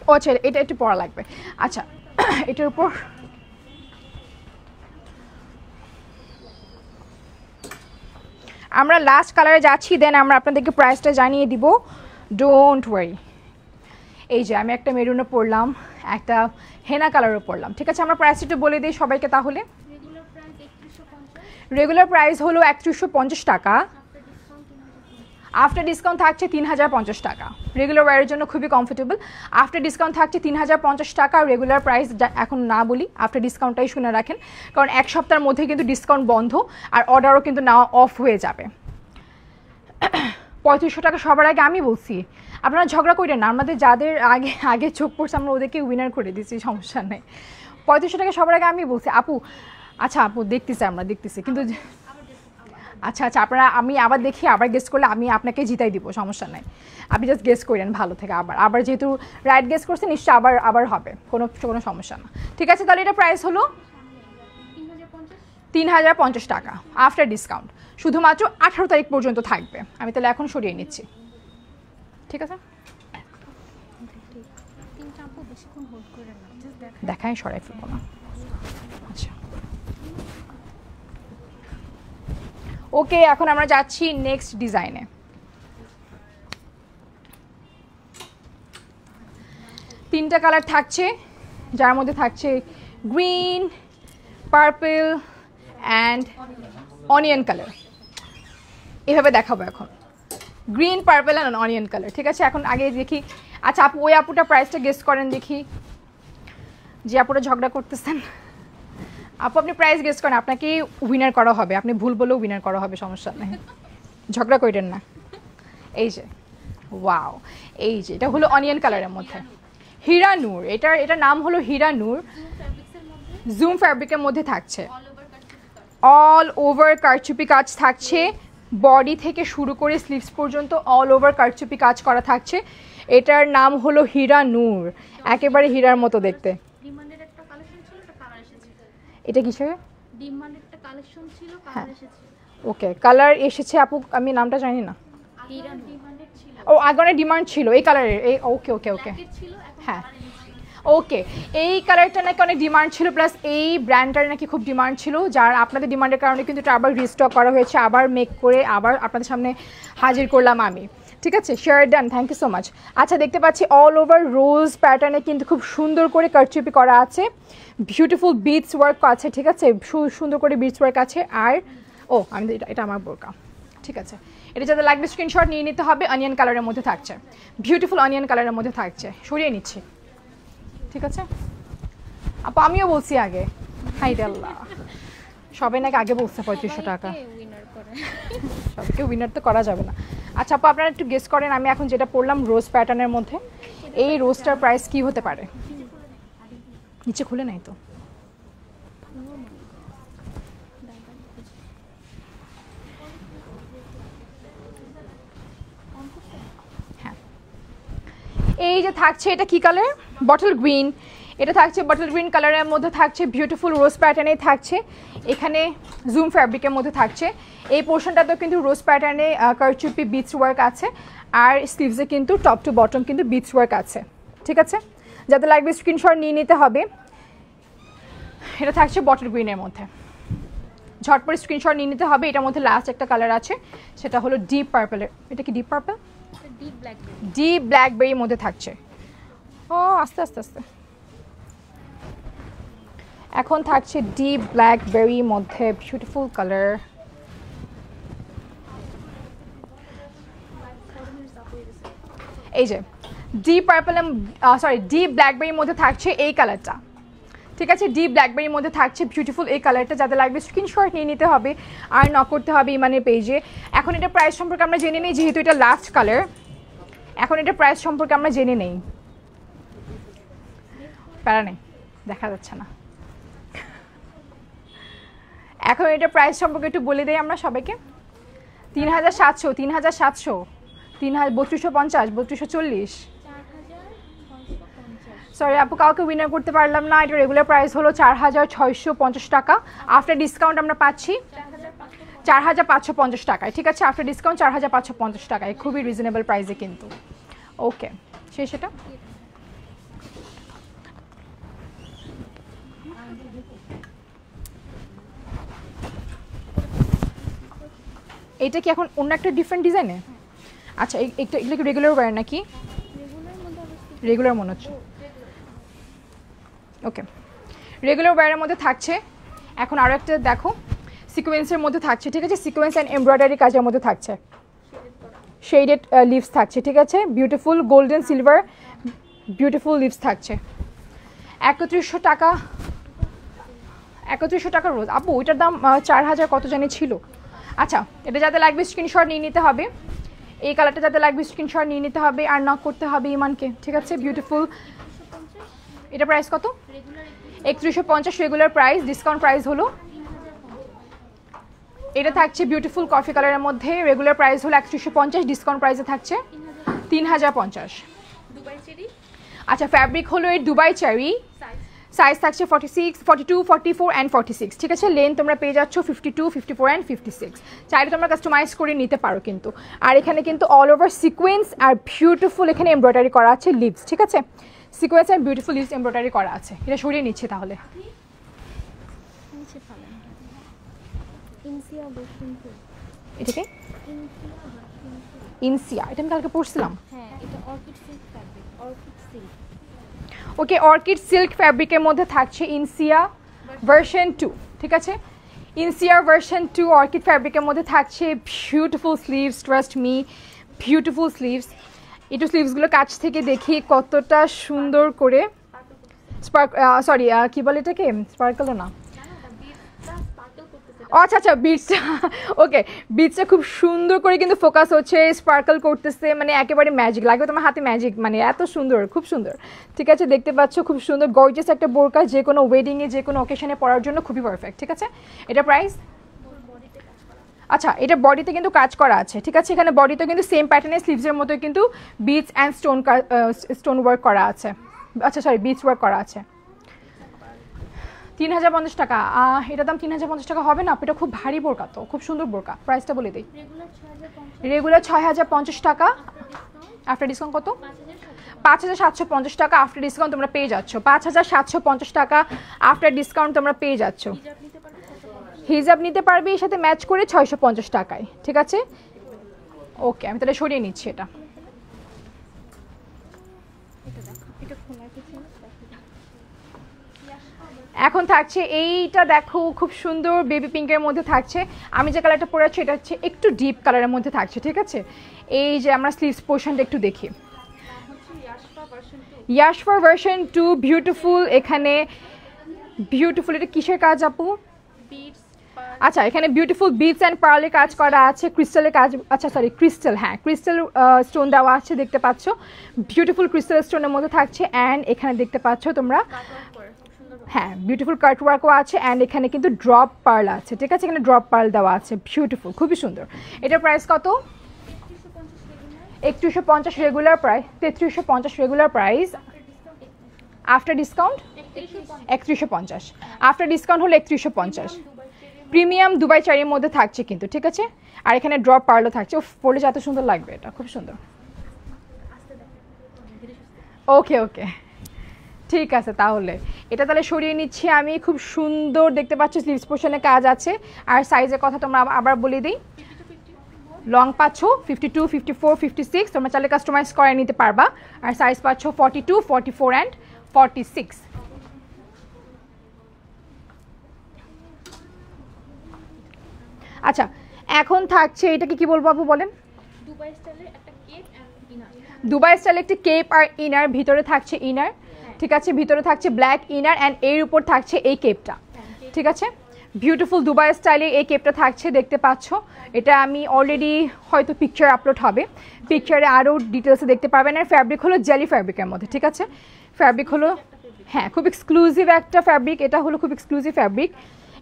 ও আচ্ছা, এটা একটু পড়া লাগবে। আচ্ছা, এটার উপর আমরা লাস্ট কালারে যাচ্ছি, দেন আমরা আপনাদেরকে প্রাইসটা জানিয়ে দিব, ডোন্ট ওয়ারি। এই যে আমি একটা মেরুনও পরলাম, একটা হেনা কালারও পরলাম, ঠিক আছে। আমরা প্রাইসটা একটু বলে দিই সবাইকে তাহলে। রেগুলার প্রাইস হলো 3150 টাকা, আফটার ডিসকাউন্ট থাকছে 3050 টাকা। রেগুলার ওয়্যারের জন্য খুবই কমফোর্টেবল। আফটার ডিসকাউন্ট থাকছে 3050 টাকা। রেগুলার প্রাইস এখন না বলি, আফটার ডিসকাউন্টটাই শুনে রাখেন, কারণ এক সপ্তাহের মধ্যে কিন্তু ডিসকাউন্ট বন্ধ আর অর্ডারও কিন্তু নেওয়া অফ হয়ে যাবে। 3500 টাকা সবার আগে আমি বলছি, আপনারা ঝগড়া করেন না। আমাদের যাদের আগে চোখ পড়ছে আমরা ওদেরকে উইনার করে দিচ্ছি, সমস্যা নেই। 3500 টাকা সবার আগে আমি বলছি। আপু, আচ্ছা আপু দেখতেছি, আমরা দেখতেছি কিন্তু। আচ্ছা, আপনারা, আমি আবার দেখি, আবার গেস করলে আমি আপনাকে জিতাই দিব, সমস্যা নাই। আপনি জাস্ট গেস করেন ভালো থেকে। আবার যেহেতু রাইট গেস করছেন, নিশ্চয়ই আবার হবে, কোনো সমস্যা না, ঠিক আছে। তাহলে এটা প্রাইস হলো 3050 টাকা আফটার ডিসকাউন্ট। শুধুমাত্র 18 তারিখ পর্যন্ত থাকবে। আমি তাহলে এখন সরিয়ে নিচ্ছি, ঠিক আছে। দেখাই, সরাই ফেলবো না। আচ্ছা, ওকে, এখন আমরা যাচ্ছি নেক্সট ডিজাইনে। তিনটা কালার থাকছে, যার মধ্যে থাকছে green, purple and onion colour. এভাবে দেখাবো এখন, green, purple and onion colour, ঠিক আছে। এখন আগে দেখি। আচ্ছা আপু, ওই আপুটা প্রাইসটা গেস করেন দেখি, যে আপুটা ঝগড়া করতেছেন। আপু, আপনি প্রাইস গেস করেন, আপনাকে উইনার করা হবে। আপনি ভুল বলেও উইনার করা হবে, সমস্যা নেই, ঝগড়া করেন না। এই যে ওয়াও, এই যে এটা হলো অনিয়ন কালারের মধ্যে হীরা নূর। এটার নাম হলো হীরা নূর। জুম ফ্যাব্রিকের মধ্যে থাকছে, অল ওভার কারচুপি কাজ থাকছে। বডি থেকে শুরু করে স্লিভস পর্যন্ত অল ওভার কারচুপি কাজ করা থাকছে। এটার নাম হলো হীরা নূর, একেবারে হীরার মতো দেখতে। এটা কিসের? হ্যাঁ, ওকে, কালার এসেছে আপু, আমি নামটা জানি না। ও, আগে ডিমান্ড ছিল এই কালারের। এই ওকে, হ্যাঁ, ওকে, এই কালারটা নাকি অনেক ডিমান্ড ছিল, প্লাস এই ব্র্যান্ডটার নাকি খুব ডিমান্ড ছিল, যার আপনাদের ডিমান্ডের কারণে কিন্তু এটা আবার রিস্টক করা হয়েছে, আবার মেক করে আবার আপনাদের সামনে হাজির করলাম আমি, ঠিক আছে। Share done, thank you so much. আচ্ছা, দেখতে পাচ্ছি অল ওভার রোজ প্যাটার্নে কিন্তু খুব সুন্দর করে কারচুপি করা আছে, বিউটিফুল বিটস ওয়ার্ক আছে, ঠিক আছে, সুন্দর করে বিটস ওয়ার্ক আছে। আর এটা আমার বোরকা, ঠিক আছে। এটা যাতে লাগবে স্ক্রিনশট নিয়ে নিতে হবে। অনিয়ন কালারের মধ্যে থাকছে, বিউটিফুল অনিয়ন কালারের মধ্যে থাকছে। সরিয়ে নিচ্ছি, ঠিক আছে আপু। আমিও বলছি আগে, হাই আল্লাহ, সবাই নাকি আগে বলছে 3500 টাকা। সবাইকে উইনার তো করা যাবে না। আচ্ছা আপু, আপনারা একটু গেস করেন, আমি এখন যেটা পরলাম রোজ প্যাটার্নের মধ্যে, এই রোজটার প্রাইস কি হতে পারে? নিচে খুলে নাই তো। হ্যাঁ, এই যে থাকছে, এটা কি কালার? Bottle green. এটা থাকছে বটল গ্রিন কালারের মধ্যে থাকছে, বিউটিফুল রোজ প্যাটার্নেই থাকছে। এখানে জুম ফ্যাব্রিকের মধ্যে থাকছে। এই পোর্শনটাতেও কিন্তু রোজ প্যাটার্নে কারচুপি বিটস ওয়ার্ক আছে, আর স্লিভসে কিন্তু টপ টু বটম কিন্তু বিটস ওয়ার্ক আছে, ঠিক আছে। যাতে লাগবে স্ক্রিনশট নিয়ে নিতে হবে। এটা থাকছে বটল গ্রিনের মধ্যে, ঝটপট স্ক্রিনশট নিয়ে নিতে হবে। এটার মধ্যে লাস্ট একটা কালার আছে, সেটা হলো ডিপ পার্পলের। এটা কি ডিপ পার্পল? ডিপ ব্ল্যাকবেরির মধ্যে থাকছে। ও আস্তে আস্তে আস্তে। এখন থাকছে ডিপ ব্ল্যাকবেরির মধ্যে বিউটিফুল কালার। এই যে ডিপ পার্পল, সরি ডিপ ব্ল্যাকবেরির মধ্যে থাকছে এই কালারটা, ঠিক আছে? ডিপ ব্ল্যাকবেরির মধ্যে থাকছে বিউটিফুল এই কালারটা। যাদের লাগবে স্ক্রিনশট নিয়ে নিতে হবে আর নক করতে হবে ইমানের পেজে। এখন এটা প্রাইস সম্পর্কে আমরা জেনে নিই, যেহেতু এটা লাস্ট কালার। এখন এটা প্রাইস সম্পর্কে আমরা জেনে নেই। প্যারা নেই, দেখা যাচ্ছে না। এখন এটা প্রাইস সম্পর্কে একটু বলে দেই আমরা সবাইকে। 3700, 3700, 3250, 3240। সরি আপু, কাউকে উইনার করতে পারলাম না। এটা রেগুলার প্রাইস হলো 4650 টাকা। আফটার ডিসকাউন্ট আমরা পাচ্ছি 4550 টাকায়, ঠিক আছে? আফটার ডিসকাউন্ট 4550 টাকায়, খুবই রিজনেবল প্রাইসে কিন্তু। ওকে, শেষ। এটা এটা কি এখন অন্য একটা ডিফারেন্ট ডিজাইনে? আচ্ছা, এগুলো কি রেগুলার ওয়্যার নাকি? রেগুলার মনে হচ্ছে। ওকে, রেগুলার ওয়্যারের মধ্যে থাকছে। এখন আরও একটা দেখো, সিকোয়েন্সের মধ্যে থাকছে, ঠিক আছে? সিকোয়েন্স অ্যান্ড এমব্রয়ডারি কাজের মধ্যে থাকছে, শেডেড লিভস থাকছে, ঠিক আছে? Beautiful golden silver beautiful leaves থাকছে। 3100 টাকা, 3100 টাকা রোজ। আপু ওইটার দাম 4000 কত জানি ছিল। আচ্ছা, এটা যাতে লাগবে স্ক্রিনশট নিয়ে নিতে হবে। এই কালারটা যাতে লাগবে স্ক্রিনশট নিয়ে নিতে হবে আর নক করতে হবে ইমানকে, ঠিক আছে? বিউটিফুল। এটা প্রাইস কত? 3150 রেগুলার প্রাইস, ডিসকাউন্ট প্রাইস হলো। এটা থাকছে বিউটিফুল কফি কালারের মধ্যে, রেগুলার প্রাইস হলো 3150, ডিসকাউন্ট প্রাইসে থাকছে 3050। আচ্ছা, ফ্যাব্রিক হলো এই দুবাই চেরি, সাইজ থাকছে 46, 42, 44 অ্যান্ড 46, ঠিক আছে? লেন্থ তোমরা পেয়ে যাচ্ছ 52, 54 অ্যান্ড 56। চাইলে তোমরা কাস্টমাইজ করে নিতে পারো কিন্তু। আর এখানে কিন্তু অল ওভার সিকোয়েন্স আর বিউটিফুল এখানে এমব্রয়ডারি করা আছে লিভস, ঠিক আছে? সিকোয়েন্স আর বিউটিফুল লিভস এমব্রয়ডারি করা আছে। এটা সরিয়ে নিচ্ছে তাহলে। এটা কি? ইনসিয়া। এটা আমি কালকে পড়ছিলাম। ওকে, অর্কিড সিল্ক ফ্যাব্রিকের মধ্যে থাকছে ইনসিয়া ভার্সন 2, ঠিক আছে? ইনসিয়া ভার্সন 2 অর্কিড ফ্যাব্রিকের মধ্যে থাকছে beautiful sleeves, trust me, beautiful sleeves. একটু স্লিভসগুলো কাছ থেকে দেখি কতটা সুন্দর করে সরি কি বলে এটাকে, স্পার্কলও না, আচ্ছা আচ্ছা বিটসটা। ওকে, বিটসটা খুব সুন্দর করে কিন্তু ফোকাস হচ্ছে, স্পার্কল করতেছে, মানে একেবারে ম্যাজিক লাগবে তোমার হাতে, ম্যাজিক মানে এত সুন্দর, খুব সুন্দর, ঠিক আছে? দেখতে পাচ্ছ খুব সুন্দর গর্জিয়াস একটা বোরকা, যে কোনো ওয়েডিংয়ে যে কোনো অকেশনে পরার জন্য খুবই পারফেক্ট, ঠিক আছে? এটা প্রাইস, আচ্ছা এটা বডিতে কিন্তু কাজ করা আছে, ঠিক আছে? এখানে বডিতে কিন্তু সেম প্যাটার্নের স্লিভসের মতো কিন্তু বিটস অ্যান্ড স্টোন ওয়ার্ক করা আছে, আচ্ছা সরি বিটস ওয়ার্ক করা আছে। 3050 টাকা। এটার দাম 3050 টাকা হবে না, এটা খুব ভারী বোরকা, তো খুব সুন্দর বোরকা। প্রাইসটা বলে দিই, রেগুলার 6050 টাকা, আফটার ডিসকাউন্ট কত? 5750 টাকা আফটার ডিসকাউন্ট তোমরা পেয়ে যাচ্ছ। 5750 টাকা আফটার ডিসকাউন্ট তোমরা পেয়ে যাচ্ছ। হিজাব নিতে পারবে এর সাথে ম্যাচ করে 650 টাকায়, ঠিক আছে? ওকে, আমি তাহলে সরিয়ে নিচ্ছি এটা। এখন থাকছে এইটা, দেখো খুব সুন্দর বেবি পিঙ্কের মধ্যে থাকছে। আমি যে কালারটা পরে আছি এটা হচ্ছে একটু ডিপ কালারের মধ্যে থাকছে, ঠিক আছে? এই যে আমরা স্লিভস পোর্শনটা একটু দেখি, ইয়াশফার ভার্সন 2 বিউটিফুল। এখানে বিউটিফুল, এটা কিসের কাজ আপু? আচ্ছা, এখানে বিউটিফুল বিটস অ্যান্ড পার্লের কাজ করা আছে, ক্রিস্টালের কাজ, আচ্ছা সরি ক্রিস্টাল, হ্যাঁ ক্রিস্টাল স্টোন দেওয়া আছে, দেখতে পাচ্ছ বিউটিফুল ক্রিস্টাল স্টোনের মধ্যে থাকছে। অ্যান্ড এখানে দেখতে পাচ্ছ তোমরা, হ্যাঁ বিউটিফুল কাট ওয়ার্কও আছে। অ্যান্ড এখানে কিন্তু ড্রপ পার্ল আছে, ঠিক আছে? এখানে ড্রপ পার্ল দেওয়া আছে, বিউটিফুল, খুবই সুন্দর। এটার প্রাইস কত? 3150 regular price, 3350 regular price, after discount 3150, after discount হলো 3150। প্রিমিয়াম দুবাই চারির মধ্যে থাকছে কিন্তু, ঠিক আছে? আর এখানে ড্রপ পার্লও থাকছে, পরলে এত সুন্দর লাগবে, এটা খুব সুন্দর। ওকে ওকে, ঠিক আছে, তাহলে এটা তাহলে সরিয়ে নিচ্ছি আমি। খুব সুন্দর দেখতে পাচ্ছ, স্লিভস পোর্শনে কাজ আছে। আর সাইজের কথা তোমরা আবার বলে দিই, লং পাচ্ছ 52, 54, 56, তোমরা চাইলে কাস্টমাইজ করে নিতে পারবা। আর সাইজ পাচ্ছ 42, 44 অ্যান্ড 46। আচ্ছা, এখন থাকছে এটাকে কি বলবো আপু বলেন? দুবাই স্টাইলে একটি কেপ আর ইনার, ভিতরে থাকছে ইনার, ঠিক আছে, ভিতরে থাকছে ব্ল্যাক ইনার অ্যান্ড এর উপর থাকছে এই কেপটা, ঠিক আছে। বিউটিফুল দুবাই স্টাইলে এই কেপটা থাকছে, দেখতে পাচ্ছ। এটা আমি অলরেডি হয়তো পিকচার আপলোড হবে, পিকচারে আরও ডিটেলসে দেখতে পারবেন। আর ফ্যাব্রিক হলো জেলি ফ্যাব্রিকের মধ্যে, ঠিক আছে। ফ্যাব্রিক হলো হ্যাঁ খুব এক্সক্লুসিভ একটা ফ্যাব্রিক, এটা হলো খুব এক্সক্লুসিভ ফ্যাব্রিক।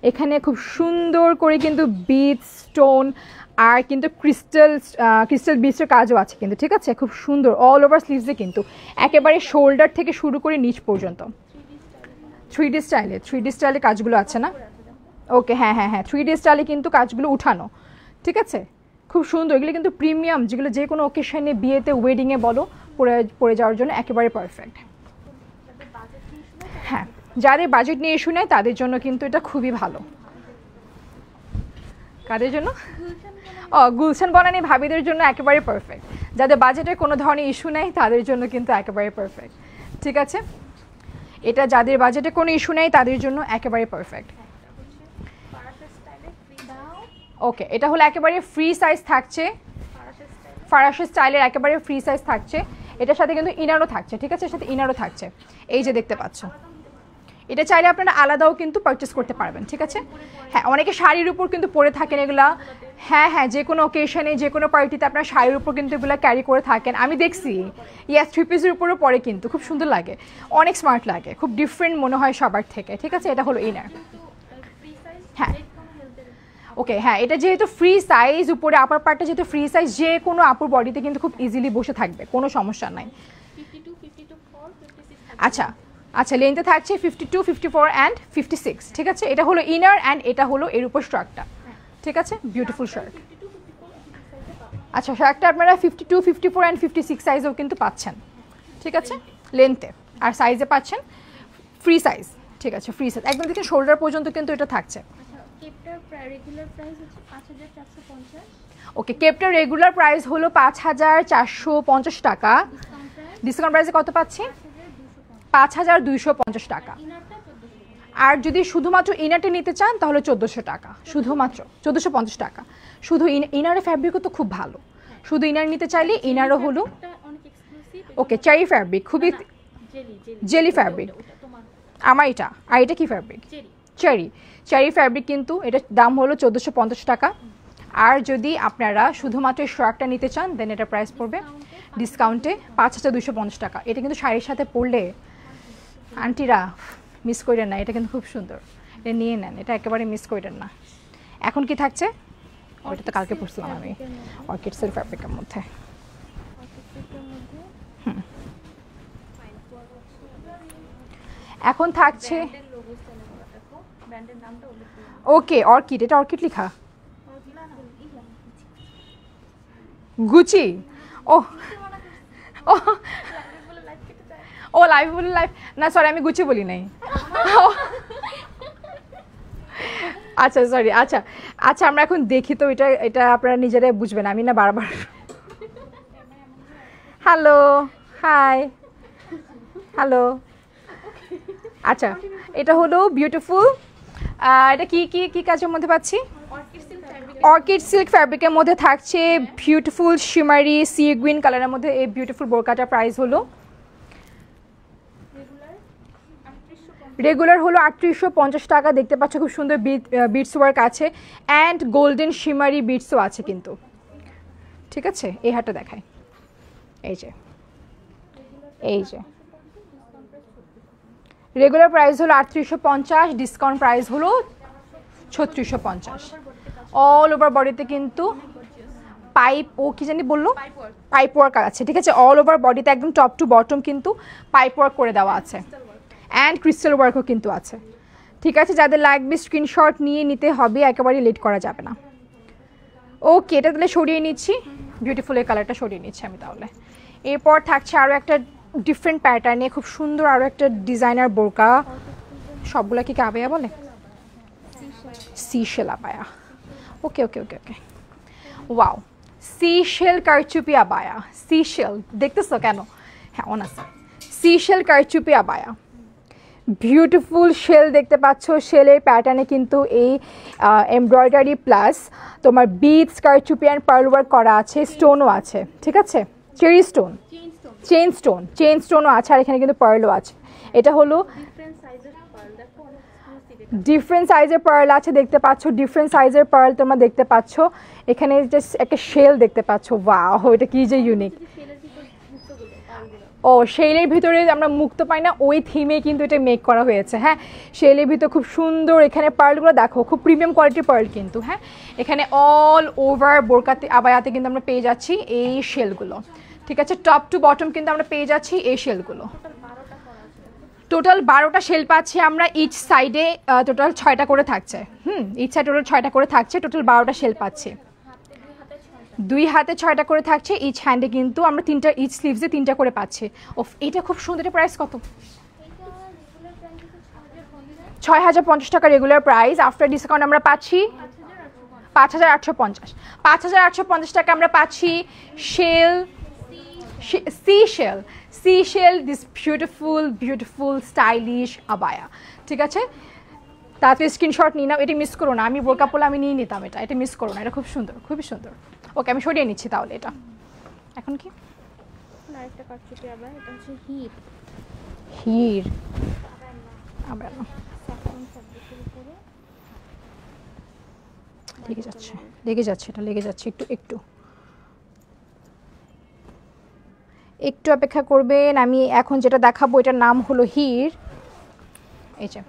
এখানে খুব সুন্দর করে কিন্তু বিট স্টোন আর কিন্তু ক্রিস্টাল বিটসের কাজও আছে কিন্তু, ঠিক আছে। খুব সুন্দর অল ওভার স্লিভসে কিন্তু একেবারে শোল্ডার থেকে শুরু করে নিচ পর্যন্ত 3D স্টাইলে কাজগুলো আছে না? ওকে, হ্যাঁ হ্যাঁ হ্যাঁ, 3D স্টাইলে কিন্তু কাজগুলো উঠানো, ঠিক আছে। খুব সুন্দর, এগুলো কিন্তু প্রিমিয়াম, যেগুলো যে কোনো ওকেশনে, বিয়েতে, ওয়েডিংয়ে বলো, পরে যাওয়ার জন্য একেবারে পারফেক্ট। হ্যাঁ, যাদের বাজেট নিয়ে ইস্যু নেয় তাদের জন্য কিন্তু এটা খুবই ভালো। কাদের জন্য? গুলশান বনানী ভাবিদের জন্য একেবারে পারফেক্ট। যাদের বাজেটের কোনো ধরনের ইস্যু নেই তাদের জন্য কিন্তু একেবারে পারফেক্ট, ঠিক আছে। এটা যাদের বাজেটে কোনো ইস্যু নেই তাদের জন্য একেবারে পারফেক্ট। ওকে, এটা হলো একেবারে ফ্রি সাইজ থাকছে, ফারাশি স্টাইলের একেবারে ফ্রি সাইজ থাকছে। এটার সাথে কিন্তু ইনারও থাকছে, ঠিক আছে, এর সাথে ইনারও থাকছে, এই যে দেখতে পাচ্ছ। এটা চাইলে আপনারা আলাদাও কিন্তু পারচেস করতে পারবেন, ঠিক আছে। হ্যাঁ, অনেকে শাড়ির উপর কিন্তু পরে থাকেন এগুলা। হ্যাঁ হ্যাঁ, যে কোনো অকেশনে, যে কোনো পার্টিতে আপনার শাড়ির উপর কিন্তু এগুলো ক্যারি করে থাকেন, আমি দেখছি। ইয়াস, 3 পিসের উপরও পরে কিন্তু খুব সুন্দর লাগে, অনেক স্মার্ট লাগে, খুব ডিফারেন্ট মনে হয় সবার থেকে, ঠিক আছে। এটা হলো ইনার। হ্যাঁ ওকে, হ্যাঁ, এটা যেহেতু ফ্রি সাইজ, উপরে আপার পার্টটা যেহেতু ফ্রি সাইজ, যে কোনো আপুর বডিতে কিন্তু খুব ইজিলি বসে থাকবে, কোনো সমস্যা নাই। আচ্ছা আচ্ছা, লেন্থে থাকছে 52, 54 অ্যান্ড 56, ঠিক আছে। এটা হলো ইনার অ্যান্ড এটা হলো এর উপর স্ট্রাকটা, ঠিক আছে। Beautiful shirt. আচ্ছা, শার্টটা আপনারা 52, 54 অ্যান্ড 56 সাইজেও কিন্তু পাচ্ছেন, ঠিক আছে, লেন্থে। আর সাইজে পাচ্ছেন ফ্রি সাইজ, ঠিক আছে, ফ্রি সাইজ একদম দেখে শোল্ডার পর্যন্ত কিন্তু এটা থাকছে। ওকে, কেপটার রেগুলার প্রাইস হলো 5450 টাকা। ডিসকাউন্ট প্রাইসে কত পাচ্ছি? 5250 টাকা। আর যদি শুধুমাত্র ইনারটা নিতে চান তাহলে 1400 টাকা, শুধুমাত্র 1450 টাকা। শুধু ইনারের ফ্যাব্রিকও তো খুব ভালো, শুধু ইনার নিতে চাইলে ইনারও হলো। ওকে, চেরি ফ্যাব্রিক, খুবই জেলি ফ্যাব্রিক আমার এটা। আর এটা কি ফ্যাব্রিক? চেরি ফ্যাব্রিক কিন্তু, এটার দাম হলো 1450 টাকা। আর যদি আপনারা শুধুমাত্র শার্টটা নিতে চান দেন এটা প্রাইস পড়বে ডিসকাউন্টে 5250 টাকা। এটা কিন্তু শাড়ির সাথে পরলে আন্টিরা মিস করেন না, এটা কিন্তু খুব সুন্দর, এটা নিয়ে নেন, এটা একেবারে মিস করেন না। এখন কি থাকছে? ওইটা তো কালকে পরছিলাম আমি, অর্কিড সিল্ক ফ্যাব্রিকের মধ্যে। এখন থাকছে ওকে অর্কিড, এটা অর্কিড লেখা, গুচি। ও ও ও লাইভ বলে লাইভ না, সরি আমি গুচি বলি নাই। আচ্ছা সরি, আচ্ছা আচ্ছা, আমরা এখন দেখি তো, এটা আপনারা নিজেরাই বুঝবেন, আমি না বারবার। Hello, hi, hello. আচ্ছা, এটা হলো বিউটিফুল, এটা কি কি কি কাজের মধ্যে পাচ্ছি? অর্কিড সিল্ক ফ্যাব্রিকের মধ্যে থাকছে বিউটিফুল শিমারি সি গ্রিন কালারের মধ্যে এই বিউটিফুল বোরকাটার প্রাইস হলো রেগুলার হলো 3850 টাকা। দেখতে পাচ্ছ খুব সুন্দর বিটস ওয়ার্ক আছে অ্যান্ড গোল্ডেন শিমারি বিটসও আছে কিন্তু, ঠিক আছে। এই হাটটা দেখায়, এই যে রেগুলার প্রাইস হলো 3850, ডিসকাউন্ট প্রাইস হলো 3650। অল ওভার বডিতে কিন্তু পাইপ, ও কি জানি বললো, পাইপ ওয়ার্ক আছে, ঠিক আছে। অল ওভার বডিতে একদম টপ টু বটম কিন্তু পাইপ ওয়ার্ক করে দেওয়া আছে অ্যান্ড ক্রিস্টাল ওয়ার্কও কিন্তু আছে, ঠিক আছে। যাদের লাগবে স্ক্রিনশট নিয়ে নিতে হবে, একেবারেই লেট করা যাবে না। ওকে, এটা তাহলে সরিয়ে নিচ্ছি, বিউটিফুল এই কালারটা সরিয়ে নিচ্ছি আমি তাহলে। এরপর থাকছে আরও একটা ডিফারেন্ট প্যাটার্নে খুব সুন্দর আরও একটা ডিজাইনার বোরকা। সবগুলা কি আবায়া বলে? Seychelles abaya. ওকে ওকে ওকে ওকে, ওয়াও, সিশেল কারচুপি আবায়া। সিশেল দেখতেছো কেন? হ্যাঁ অন আছে। সিশেল কারচুপি আবায়া, বিউটিফুল শেল দেখতে পাচ্ছ। শেলের প্যাটার্নে কিন্তু এই এমব্রয়ডারি প্লাস তোমার বিটস, কারচুপি অ্যান্ড পার্ল ওয়ার্ক করা আছে, স্টোনও আছে, ঠিক আছে? চেরি স্টোন, চেইন স্টোনও আছে, আর এখানে কিন্তু পার্লও আছে। এটা হলো ডিফারেন্ট সাইজের পার্ল আছে, দেখতে পাচ্ছ ডিফারেন্ট সাইজের পার্ল তোমরা দেখতে পাচ্ছ। এখানে জাস্ট একটা শেল দেখতে পাচ্ছ, ওয়াও এটা কি যে ইউনিক। ও শেলের ভিতরে আমরা মুক্ত পাই না, ওই থিমে কিন্তু এটা মেক করা হয়েছে। হ্যাঁ, শেলের ভিতরে খুব সুন্দর, এখানে পার্লগুলো দেখো খুব প্রিমিয়াম কোয়ালিটির পার্ল কিন্তু। হ্যাঁ, এখানে অল ওভার বোরকাতে আবায়াতে কিন্তু আমরা পেয়ে যাচ্ছি এই শেলগুলো, ঠিক আছে? টপ টু বটম কিন্তু আমরা পেয়ে যাচ্ছি এই শেলগুলো। টোটাল 12টা শেল পাচ্ছি আমরা, ইচ সাইডে টোটাল 6টা করে থাকছে। ইচ সাইড টোটাল 6টা করে থাকছে, টোটাল 12টা শেল পাচ্ছি। 2 হাতে 6টা করে থাকছে, ইচ হ্যান্ডে কিন্তু আমরা 3টা, ইচ স্লিভসে 3টা করে পাচ্ছি। ও এটা খুব সুন্দর। প্রাইস কত? 6050 টাকা রেগুলার প্রাইস। আফটার ডিসকাউন্ট আমরা পাচ্ছি 5850। 5850 টাকা আমরা পাচ্ছি shell, seashell this beautiful stylish আবায়া, ঠিক আছে? তাতে স্ক্রিনশট নিয়ে নাও, এটা মিস করো না। আমি বোরকা পরলে আমি নিয়ে নিতাম, এটা মিস করো না, এটা খুব সুন্দর, খুবই সুন্দর। ওকে আমি সরিয়ে নিচ্ছি তাহলে এটা। এখন কি আরেকটা কারচুপি আবার, এটা হচ্ছে হির। হির আবার লেগে যাচ্ছে, এটা লেগে যাচ্ছে, একটু অপেক্ষা করবেন। আমি এখন যেটা দেখাবো এটার নাম হলো হির। এই যে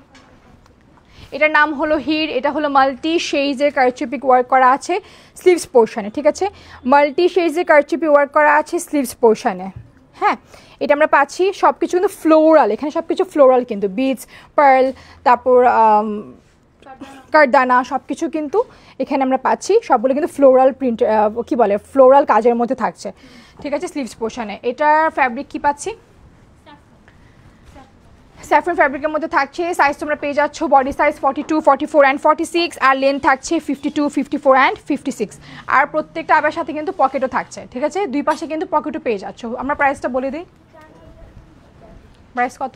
এটার নাম হলো হির। এটা হলো মাল্টি শেডসের কারচুপি ওয়ার্ক করা আছে স্লিভস পোর্শনে, ঠিক আছে? মাল্টি শেডসের কারচুপি ওয়ার্ক করা আছে স্লিভস পোর্শনে। হ্যাঁ, এটা আমরা পাচ্ছি সব কিছু কিন্তু ফ্লোরাল, এখানে সব কিছু ফ্লোরাল কিন্তু, বিটস, পার্ল, তারপর কারদানা সব কিছু কিন্তু এখানে আমরা পাচ্ছি। সবগুলো কিন্তু ফ্লোরাল প্রিন্ট, কি বলে, ফ্লোরাল কাজের মধ্যে থাকছে, ঠিক আছে? স্লিভস পোর্শনে এটার ফ্যাব্রিক কি পাচ্ছি? স্যাফরন ফ্যাব্রিকের মধ্যে থাকছে। সাইজ তোমরা পেয়ে যাচ্ছ বডি সাইজ 42, 44 অ্যান্ড 46, আর লেন্থ থাকছে 52, 54 অ্যান্ড 56। আর প্রত্যেকটা আবার সাথে কিন্তু পকেটও থাকছে, ঠিক আছে? দুই পাশে কিন্তু পকেটও পেয়ে যাচ্ছ। আমরা প্রাইসটা বলে দিই, প্রাইস কত?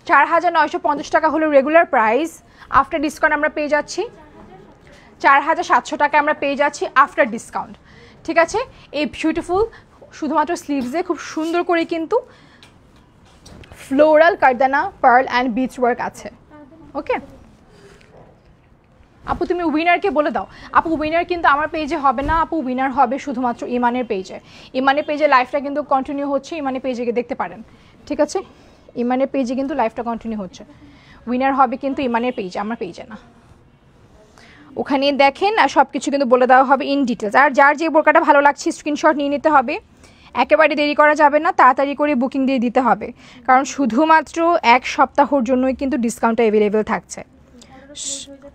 4950 টাকা হলো রেগুলার প্রাইস। আফটার ডিসকাউন্ট আমরা পেয়ে যাচ্ছি 4700 টাকা আমরা পেয়ে যাচ্ছি আফটার ডিসকাউন্ট, ঠিক আছে? এই বিউটিফুল শুধুমাত্র স্লিভসে খুব সুন্দর করে কিন্তু ফ্লোরাল কারদানা, পার্ল অ্যান্ড বিটস ওয়ার্ক আছে। ওকে আপু তুমি উইনারকে বলে দাও। আপু উইনার কিন্তু আমার পেজে হবে না আপু, উইনার হবে শুধুমাত্র ইমানের পেজে। ইমানের পেজে লাইভটা কিন্তু কন্টিনিউ হচ্ছে, ইমানের পেজে গিয়ে দেখতে পারেন, ঠিক আছে? ইমানের পেজে কিন্তু লাইভটা কন্টিনিউ হচ্ছে। উইনার হবে কিন্তু ইমানের পেজে, আমার পেজে না। ওখানে দেখেন আর সব কিছু কিন্তু বলে দেওয়া হবে ইন ডিটেলস। আর যার যে বোরকাটা ভালো লাগছে স্ক্রিনশট নিয়ে নিতে হবে, একেবারে দেরি করা যাবে না, তাড়াতাড়ি করে বুকিং দিয়ে দিতে হবে, কারণ শুধুমাত্র 1 সপ্তাহের জন্যই কিন্তু ডিসকাউন্টটা অ্যাভেলেবেল থাকছে।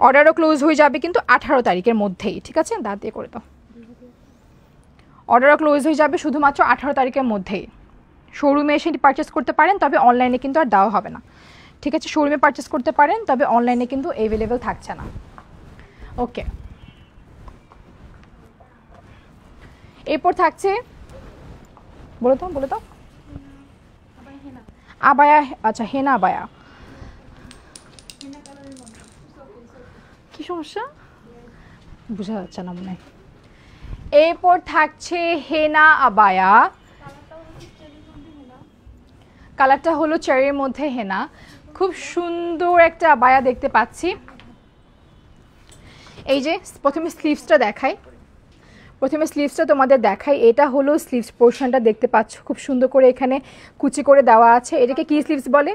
অর্ডারও ক্লোজ হয়ে যাবে কিন্তু 18 তারিখের মধ্যেই, ঠিক আছে? দাঁত দিয়ে করে দাও। অর্ডারও ক্লোজ হয়ে যাবে শুধুমাত্র 18 তারিখের মধ্যেই। শোরুমে এসে পারচেস করতে পারেন, তবে অনলাইনে কিন্তু আর দেওয়া হবে না, ঠিক আছে? শোরুমে পারচেস করতে পারেন, তবে অনলাইনে কিন্তু অ্যাভেলেবেল থাকছে না। ওকে, এরপর থাকছে, বলে তো আবায়া। আচ্ছা, হেনা আবায়া। কি সমস্যা বোঝা যাচ্ছে না মনে হয়। এরপর থাকছে হেনা আবায়া। কালারটা হলো চেরির মধ্যে হেনা, খুব সুন্দর একটা আবায়া দেখতে পাচ্ছি। এই যে প্রথমে স্লিভসটা দেখাই, তোমাদের দেখাই। এটা হলো স্লিভস পোর্শনটা দেখতে পাচ্ছ, খুব সুন্দর করে এখানে কুচি করে দেওয়া আছে। এটাকে কি স্লিভস বলে?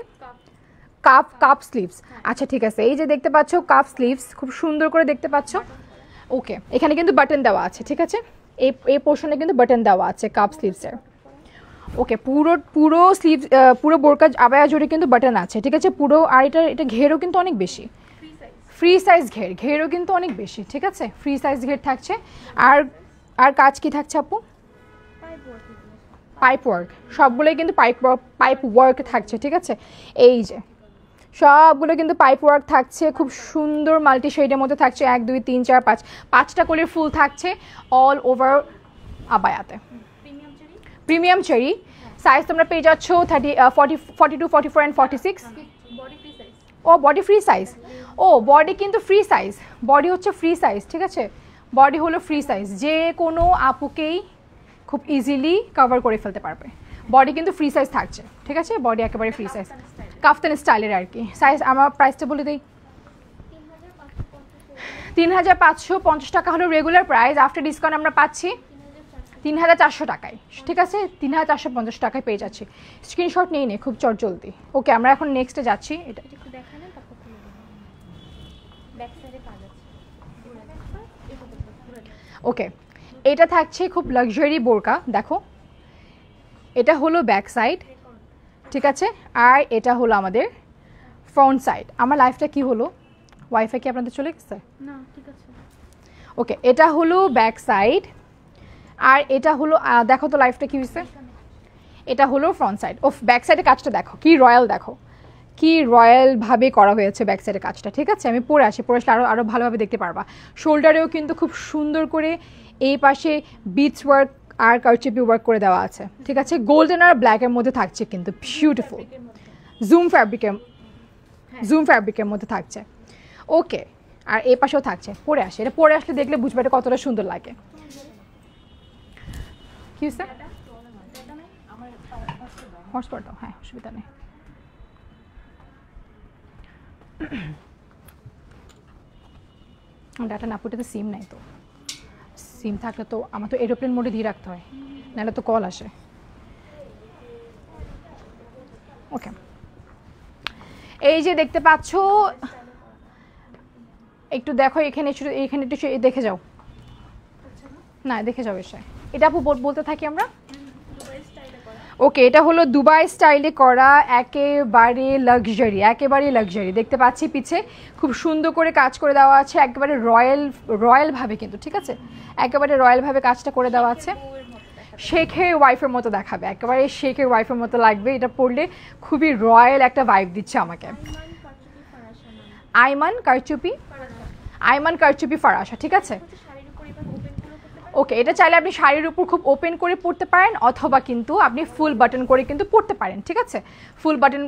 Cup sleeves. আচ্ছা ঠিক আছে, এই যে দেখতে পাচ্ছ কাপ স্লিভস, খুব সুন্দর করে দেখতে পাচ্ছ। ওকে, এখানে কিন্তু বাটন দেওয়া আছে, ঠিক আছে? এই পোর্শনে কিন্তু বাটন দেওয়া আছে কাপ স্লিভসের। ওকে, পুরো স্লিভ, পুরো বোরকা আবায়া জুড়ে কিন্তু বাটন আছে, ঠিক আছে? পুরো। আর এটা ঘেরও কিন্তু অনেক বেশি, ফ্রি সাইজ ঘেরও কিন্তু অনেক বেশি, ঠিক আছে? ফ্রি সাইজ ঘের থাকছে। আর কাজ কি থাকছে আপু? পাইপ ওয়ার্ক, সবগুলোই কিন্তু পাইপ ওয়ার্ক থাকছে, ঠিক আছে। এই যে সবগুলো কিন্তু পাইপ ওয়ার্ক থাকছে, খুব সুন্দর মাল্টি শেডের মধ্যে থাকছে। 1 2 3 4 5 5টা কলির ফুল থাকছে অল ওভার আবায়াতে। প্রিমিয়াম চেরি সাইজ তোমরা পেয়ে যাচ্ছ 42 44 অ্যান্ড 46। ও বডি ফ্রি সাইজ, ও বডি কিন্তু ফ্রি সাইজ, বডি হচ্ছে ফ্রি সাইজ, ঠিক আছে। বডি হলো ফ্রি সাইজ, যে কোনো আপুকেই খুব ইজিলি কভার করে ফেলতে পারবে। বডি কিন্তু ফ্রি সাইজ থাকছে, ঠিক আছে। বডি একেবারে ফ্রি সাইজ, কাফতান স্টাইলের আর কি। সাইজ আমার প্রাইসটা বলে দিই, 3550 টাকা হলো রেগুলার প্রাইস। আফটার ডিসকাউন্ট আমরা পাচ্ছি 3400 টাকায়, ঠিক আছে। 3450 টাকায় পেয়ে যাচ্ছি। স্ক্রিনশট নিয়ে নে খুব চটজলদি। ওকে, আমরা এখন নেক্সটে যাচ্ছি। এটা ওকে, এটা থাকছে খুব লাক্সারি বোরকা, দেখো এটা হলো ব্যাক সাইড, ঠিক আছে। আর এটা হলো আমাদের ফ্রন্ট সাইড। আমার লাইফটা কি হলো, ওয়াইফাই কি আপনাদের চলে গেছে? না, ঠিক আছে। ওকে, এটা হলো ব্যাক সাইড আর এটা হলো দেখো তো লাইফটা কি হয়েছে, এটা হলো ফ্রন্ট সাইড। ও ব্যাক সাইডের কাজটা দেখো কি রয়্যাল, দেখো কি রয়্যালভাবে করা হয়েছে ব্যাক সাইডের কাজটা, ঠিক আছে। আমি পরে আসি, পরে আসলে আরও ভালোভাবে দেখতে পারবা। শোল্ডারেও কিন্তু খুব সুন্দর করে এই পাশে বিটস ওয়ার্ক আর কারচুপি ওয়ার্ক করে দেওয়া আছে, ঠিক আছে। গোল্ডেন আর ব্ল্যাকের মধ্যে থাকছে কিন্তু বিউটিফুল, জুম ফ্যাব্রিকের মধ্যে থাকছে। ওকে, আর এই পাশেও থাকছে। পরে আসে, এটা পরে আসলে দেখলে বুঝবে এটা কতটা সুন্দর লাগে। কি হয়েছে? হটস্পটও, হ্যাঁ অসুবিধা নেই। ডাটা না পুটাতে সিম নাই, তো সিম থাকলে তো আমার তো এরোপ্লেন মোডে দিয়ে রাখতে হয়, নাহলে তো কল আসে। ওকে, এই যে দেখতে পাচ্ছ, একটু দেখো এখানে, এইখানে একটু দেখে যাও না, দেখে যাও এসে। এটা আপু বলতে থাকি আমরা। ওকে, এটা হলো দুবাই স্টাইলে করা, একেবারে লাক্সারি দেখতে পাচ্ছি। পিছে খুব সুন্দর করে কাজ করে দেওয়া আছে, একেবারে রয়্যাল ভাবে কিন্তু, ঠিক আছে। একেবারে রয়্যাল ভাবে কাজটা করে দেওয়া আছে। শেখের ওয়াইফের মতো দেখাবে, একেবারে শেখের ওয়াইফের মতো লাগবে। এটা পরলে খুবই রয়্যাল একটা ভাইব দিচ্ছে আমাকে। আইমান কারচুপি ফারাশা, ঠিক আছে। ওকে, এটা চাইলে আপনি শাড়ির উপর খুব ওপেন করে পরতে পারেন, অথবা কিন্তু আপনি ফুল বাটন করে কিন্তু পরতে পারেন, ঠিক আছে। ফুল বাটন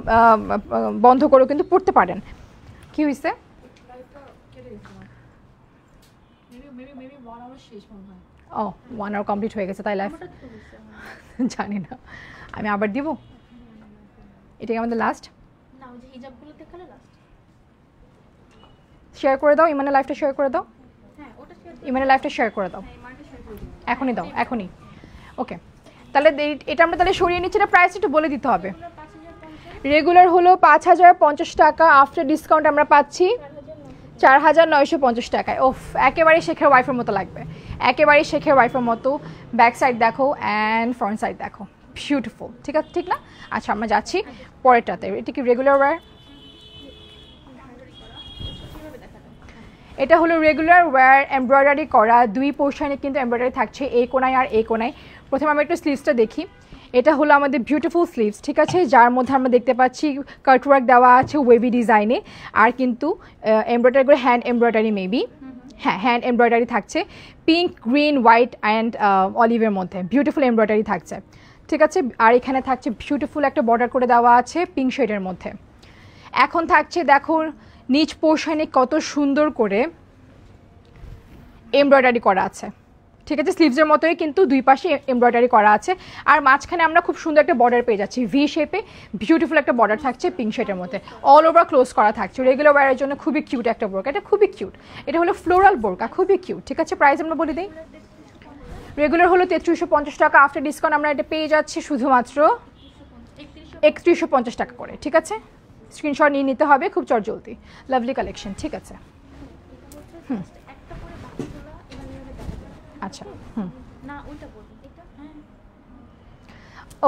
বন্ধ করেও কিন্তু পরতে পারেন। কি হয়েছে? ও 1 আওয়ার কমপ্লিট হয়ে গেছে তাই লাইফ, জানি না। আমি আবার দিব, এটা কি আমাদের লাস্ট? শেয়ার করে দাও, ইমানের লাইফটা শেয়ার করে দাও, ইমানের লাইফটা শেয়ার করে দাও, এখনই দাও, এখনই। ওকে, তাহলে এটা আমরা তাহলে সরিয়ে নিচ্ছি। এটা প্রাইস একটু বলে দিতে হবে। রেগুলার হলো 5050 টাকা, আফটার ডিসকাউন্ট আমরা পাচ্ছি 4950 টাকায়। ওফ, একেবারে শেখের ওয়াইফের মতো লাগবে, একেবারে শেখের ওয়াইফের মতো। ব্যাক সাইড দেখো অ্যান্ড ফ্রন্ট সাইড দেখো, বিউটিফুল, ঠিক আছে, ঠিক না? আচ্ছা, আমরা যাচ্ছি পরেরটাতে। এটা কি রেগুলার ওয়্যার? এটা হলো রেগুলার ওয়্যার, এমব্রয়ডারি করা, 2 পোর্শনে কিন্তু এমব্রয়ডারি থাকছে, এই কোনায় আর এই কোনায়। প্রথমে আমরা একটু স্লিভসটা দেখি। এটা হলো আমাদের বিউটিফুল স্লিভস, ঠিক আছে, যার মধ্যে আমরা দেখতে পাচ্ছি কাটওয়ার্ক দেওয়া আছে ওয়েভি ডিজাইনে, আর কিন্তু এমব্রয়ডারি করে হ্যান্ড এমব্রয়ডারি, মেবি হ্যাঁ হ্যান্ড এমব্রয়ডারি থাকছে, পিঙ্ক, গ্রিন, হোয়াইট অ্যান্ড অলিভের মধ্যে বিউটিফুল এমব্রয়ডারি থাকছে, ঠিক আছে। আর এখানে থাকছে বিউটিফুল একটা বর্ডার করে দেওয়া আছে পিঙ্ক শেডের মধ্যে। এখন থাকছে দেখো নিচ পোর্শনে কত সুন্দর করে এমব্রয়ডারি করা আছে, ঠিক আছে। স্লিভসের মতোই কিন্তু 2 পাশে এমব্রয়ডারি করা আছে, আর মাঝখানে আমরা খুব সুন্দর একটা বর্ডার পেয়ে যাচ্ছি, ভি শেপে বিউটিফুল একটা বর্ডার থাকছে পিঙ্ক শেডের মধ্যে, অল ওভার ক্লোজ করা থাকছে। রেগুলার ওয়্যারের জন্য খুবই কিউট একটা বোরকা, এটা খুবই কিউট। এটা হলো ফ্লোরাল বোরকা, খুবই কিউট, ঠিক আছে। প্রাইস আমরা বলে দিই, রেগুলার হলো 3350 টাকা, আফটার ডিসকাউন্ট আমরা এটা পেয়ে যাচ্ছি শুধুমাত্র 3150 টাকা করে, ঠিক আছে। স্ক্রিনশট নিয়ে নিতে হবে খুব চটজলদি। লাভলি কালেকশন, ঠিক আছে। আচ্ছা,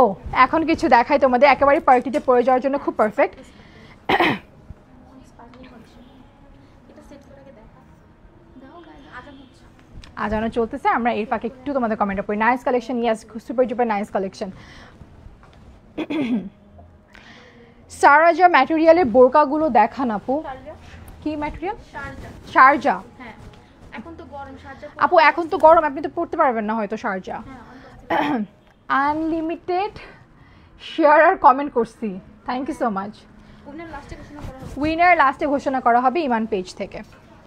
ও এখন কিছু দেখাই তোমাদের, একেবারে পার্টিতে পরে যাওয়ার জন্য খুব পারফেক্ট। আজানো চলতেছে, আমরা এর ফাঁকে একটু তোমাদের কমেন্টে পড়ি। Nice collection, yes, super duper nice collection. সারাজা ম্যাটেরিয়ালের বোরকাগুলো দেখান আপু। কি ম্যাটেরিয়াল? শারজা। হ্যাঁ, এখন তো গরম শারজা আপু, এখন তো গরম, আপনি তো পড়তে পারবেন না হয়তো শারজা। আনলিমিটেড শেয়ার আর কমেন্ট করছি, thank you so much. Winner লাস্টে ঘোষণা করা হবে। উইনার লাস্টে ঘোষণা করা হবে ইমান পেজ থেকে।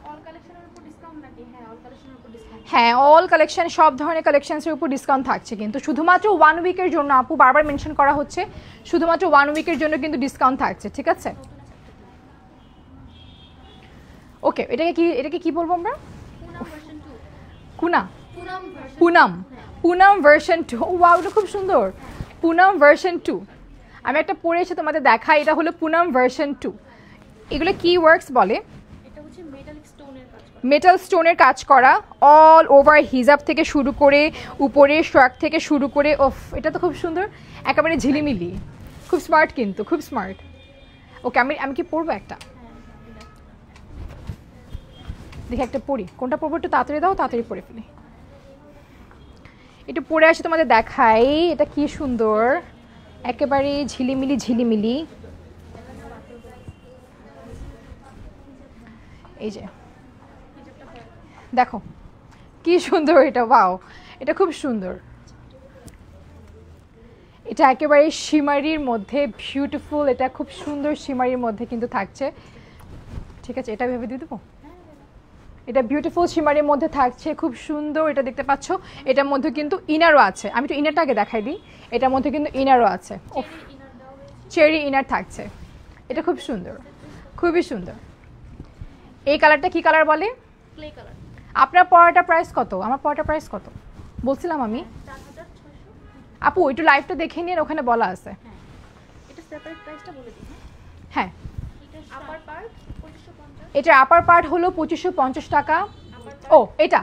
অল কালেকশনের উপর ডিসকাউন্ট নাকি? হ্যাঁ, অল কালেকশনের উপর ডিসকাউন্ট। হ্যাঁ, অল কালেকশন, সব ধরনের কালেকশনসের উপর ডিসকাউন্ট থাকছে, কিন্তু শুধুমাত্র 1 উইকের জন্য। আপু বারবার মেনশন করা হচ্ছে, শুধুমাত্র 1 উইকের জন্য কিন্তু ডিসকাউন্ট থাকছে, ঠিক আছে? ওকে, এটাকে কি বলবো আমরা? পুনাম ভার্সন 2। কুনা, Poonam version Poonam, Poonam version 2। Wow, এটা খুব সুন্দর। পুনাম ভার্সন 2 আমি একটা পরে এসে তোমাদের দেখাই, এটা হলো পুনাম ভার্সন 2। এগুলো কি ওয়ার্কস বলে? এটা হচ্ছে মেটালিক স্টোনের কাজ করা। মেটাল স্টোনের কাজ করা, অল ওভার হিজাব থেকে শুরু করে উপরে শার্ট থেকে শুরু করে, ওফ এটা তো খুব সুন্দর, একেবারে ঝিলিমিলি, খুব স্মার্ট, কিন্তু খুব স্মার্ট। ওকে, আমি কি পরবো একটা? দেখি একটা পরি, কোনটা পরবো একটু তাড়াতাড়ি দাও, তাড়াতাড়ি পরে ফেলি। একটু পরে আসি তোমাদের দেখাই, এটা কি সুন্দর, একেবারে ঝিলিমিলি ঝিলিমিলি। এই যে দেখো কি সুন্দর এটা, ওয়াও, এটা খুব সুন্দর। এটা একেবারে শিমারির মধ্যে, বিউটিফুল, এটা খুব সুন্দর শিমারির মধ্যে কিন্তু থাকছে, ঠিক আছে? এটা ভেবে দিয়ে দেবো, এটা বিউটিফুল শিমারির মধ্যে থাকছে, খুব সুন্দর। এটা দেখতে পাচ্ছ, এটার মধ্যে কিন্তু ইনারও আছে, আমি তো ইনারটা আগে দেখাই দিই। এটার মধ্যে কিন্তু ইনারও আছে, চেরি ইনার থাকছে, এটা খুব সুন্দর, খুবই সুন্দর। এই কালারটা কি কালার বলে? Clay colour. আপনার পড়াটা প্রাইস কত? আমার পড়াটা প্রাইস কত বলছিলাম আমি? 4600। আপু একটু লাইভটা দেখে নিন, ওখানে বলা আছে। হ্যাঁ, এটা সেপারেট প্রাইসটা বলে দিই। হ্যাঁ, এটা আপার পার্ট 2550। এটা আপার পার্ট হলো 2550 টাকা। ও এটা,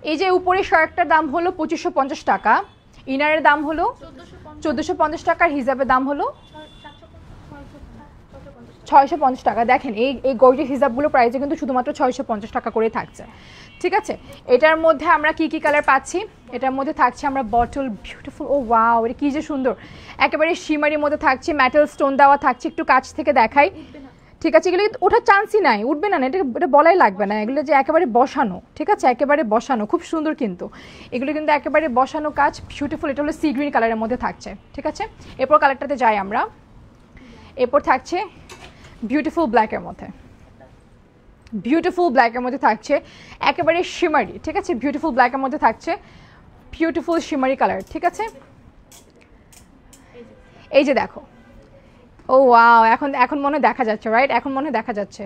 এই যে উপরে শার্টটার দাম হলো 2550 টাকা, ইনারের দাম হলো 1450 টাকা, হিজাবের দাম হলো 650 টাকা। দেখেন এই গর্জিয়াস হিজাবগুলো প্রাইসে কিন্তু শুধুমাত্র 650 টাকা করে থাকছে, ঠিক আছে? এটার মধ্যে আমরা কি কি কালার পাচ্ছি? এটার মধ্যে থাকছে আমরা বটল, বিউটিফুল, ও ওয়াও, এটা কি যে সুন্দর, একেবারে শিমারির মধ্যে থাকছে, মেটাল স্টোন দেওয়া থাকছে, একটু কাছ থেকে দেখাই, ঠিক আছে? এগুলো ওঠার চান্সই নাই, উঠবে না, এটা বলাই লাগবে না, এগুলো যে একেবারে বসানো, ঠিক আছে? একেবারে বসানো, খুব সুন্দর কিন্তু এগুলো কিন্তু একেবারে বসানো কাজ, বিউটিফুল। এটা হলো সি গ্রিন কালারের মধ্যে থাকছে, ঠিক আছে? এরপর কালারটাতে যাই আমরা, এরপর থাকছে বিউটিফুল ব্ল্যাকের মধ্যে, বিউটিফুল ব্ল্যাকের মধ্যে থাকছে একেবারে শিমারি, ঠিক আছে? বিউটিফুল ব্ল্যাকের মধ্যে থাকছে বিউটিফুল শিমারি কালার, ঠিক আছে? এই যে দেখো, ও ওয়াও, এখন মনে দেখা যাচ্ছে, রাইট? এখন মনে দেখা যাচ্ছে,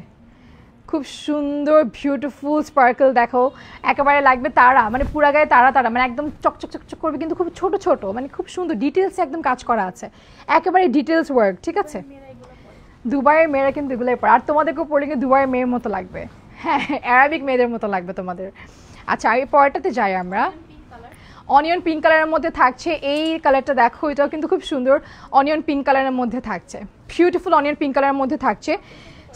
খুব সুন্দর বিউটিফুল স্পার্কল, দেখো একেবারে লাগবে তারা, মানে পুরা গায়ে তারা তারা, মানে একদম চকচক চকচক করবে, কিন্তু খুব ছোট ছোট, মানে খুব সুন্দর ডিটেলস একদম কাজ করা আছে, একেবারে ডিটেলস ওয়ার্ক, ঠিক আছে? দুবাইয়ের মেয়েরা কিন্তু এগুলোই পরে, আর তোমাদেরকেও পড়লে কিন্তু দুবাইয়ের মেয়ের মতো লাগবে, হ্যাঁ, অ্যারাবিক মেয়েদের মতো লাগবে তোমাদের। আচ্ছা, এই পরেরটাতে যাই আমরা, অনিয়ন পিঙ্ক কালারের মধ্যে থাকছে, এই কালারটা দেখো, এটাও কিন্তু খুব সুন্দর, অনিয়ন পিঙ্ক কালারের মধ্যে থাকছে, বিউটিফুল অনিয়ন পিঙ্ক কালারের মধ্যে থাকছে।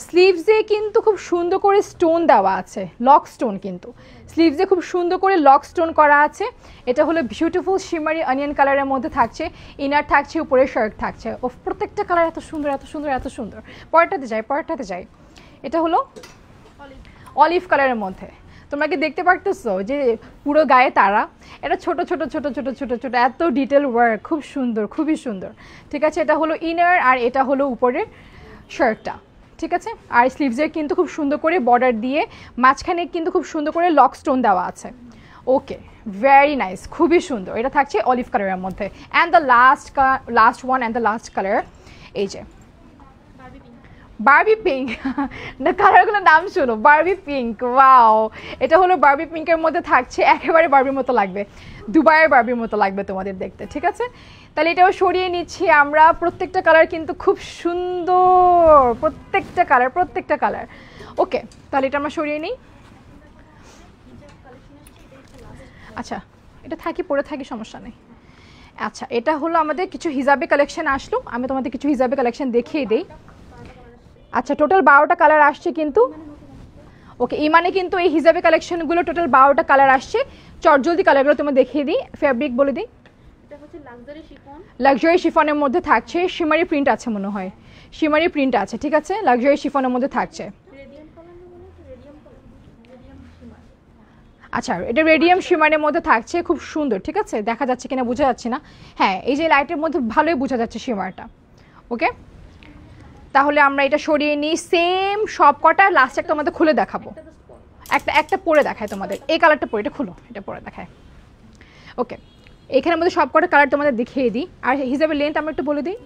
স্লিভসে কিন্তু খুব সুন্দর করে স্টোন দেওয়া আছে, লক স্টোন, কিন্তু স্লিভসে খুব সুন্দর করে লক স্টোন করা আছে। এটা হলো বিউটিফুল শিমারি অনিয়ন কালারের মধ্যে থাকছে, ইনার থাকছে, উপরে শার্ট থাকছে, ও প্রত্যেকটা কালার এত সুন্দর, এত সুন্দর, এত সুন্দর। পরেরটাতে যাই, এটা হলো অলিভ কালারের মধ্যে। তোমরা কি দেখতে পারতেছো যে পুরো গায়ে তারা, এটা ছোট ছোট ছোট ছোট ছোট ছোট, এত ডিটেল ওয়ার্ক, খুব সুন্দর, খুবই সুন্দর, ঠিক আছে? এটা হলো ইনার, আর এটা হলো উপরের শার্টটা, ঠিক আছে? আর স্লিভসে কিন্তু খুব সুন্দর করে বর্ডার দিয়ে, মাঝখানে কিন্তু খুব সুন্দর করে লক স্টোন দেওয়া আছে। ওকে, ভেরি নাইস, খুবই সুন্দর। এটা থাকছে অলিভ কালারের মধ্যে। And the last one and the last colour, এই যে বারবি পিঙ্ক, না কালারগুলোর নাম শোনো, বারবি পিঙ্ক, ওয়াও, এটা হলো বারবি পিঙ্কের মধ্যে থাকছে, একেবারে বারবির মতো লাগবে, দুবাইয়ের বারবির মতো লাগবে তোমাদের দেখতে, ঠিক আছে? তাহলে এটাও সরিয়ে নিচ্ছি আমরা। প্রত্যেকটা কালার কিন্তু খুব সুন্দর, প্রত্যেকটা কালার। ওকে, তাহলে এটা আমরা সরিয়ে নিই। আচ্ছা, এটা পরে থাকি, সমস্যা নেই। আচ্ছা, এটা হলো আমাদের কিছু হিজাবে কালেকশন আসলো, আমি তোমাদের কিছু হিজাবে কালেকশন দেখিয়ে দিই। আচ্ছা, টোটাল 12টা কালার আসছে কিন্তু। ওকে, ইমানে কিন্তু এই হিজাবে কালেকশনগুলো টোটাল 12টা কালার আসছে। চটজলদি কালারগুলো তোমার দেখিয়ে দিই, ফ্যাব্রিক বলে দিই। এটা হচ্ছে লাক্সারি শিফন, লাক্সারি শিফনের মধ্যে থাকছে, শিমারি প্রিন্ট আছে মনে হয়, শিমারি প্রিন্ট আছে, ঠিক আছে, লাক্সারি শিফনের মধ্যে থাকছে। রেডিয়াম কালার না বলে রেডিয়াম কালার, রেডিয়াম শিমার। আচ্ছা, এটা রেডিয়াম শিমারের মধ্যে থাকছে, খুব সুন্দর, ঠিক আছে, দেখা যাচ্ছে কিনা বোঝা যাচ্ছে না। হ্যাঁ, এই যে লাইটের মধ্যে ভালোই বোঝা যাচ্ছে শিমারটা। ওকে, তাহলে আমরা এটা সরিয়ে নিই। সেম সব কটা লাস্ট একটা তোমাদের খুলে দেখাবো, একটা পরে দেখায় তোমাদের। এই কালারটা পরে, এটা খুলো, এটা পরে দেখায়। ওকে, এখানের মধ্যে সব কটা কালার তোমাদের দেখিয়ে দিই। আর হিসাবে লেন্থ আমরা একটু বলে দিই,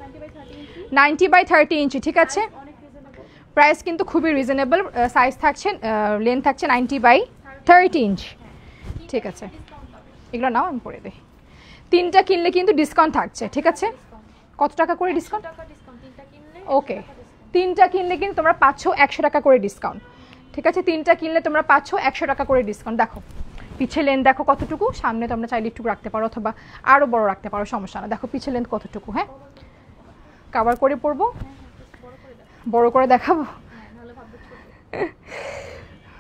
90/30 ইঞ্চি, ঠিক আছে। অনেক রিজনেবল, প্রাইস কিন্তু খুবই রিজনেবল, সাইজ থাকছে, লেন্থ থাকছে 90/30 ইঞ্চ, ঠিক আছে। এগুলো নাও, আমি পরে দিই। 3টা কিনলে কিন্তু ডিসকাউন্ট থাকছে, ঠিক আছে। কত টাকা করে ডিসকাউন্ট? টাকা ডিসকাউন্ট, 3টা কিনলে ওকে, 3টা কিনলে কিন্তু তোমরা পাচ্ছ 100 টাকা করে ডিসকাউন্ট, ঠিক আছে। 3টা কিনলে তোমরা পাচ্ছ 100 টাকা করে ডিসকাউন্ট। দেখো পিছে লেন্থ দেখো কতটুকু, সামনে তোমরা চাইলে একটু রাখতে পারো অথবা আরও বড় রাখতে পারো, সমস্যা না। দেখো পিছে লেন্থ কতটুকু, হ্যাঁ, কভার করে পরবো, বড় করে দেখাবো। নাহলে ভাববে ছোট।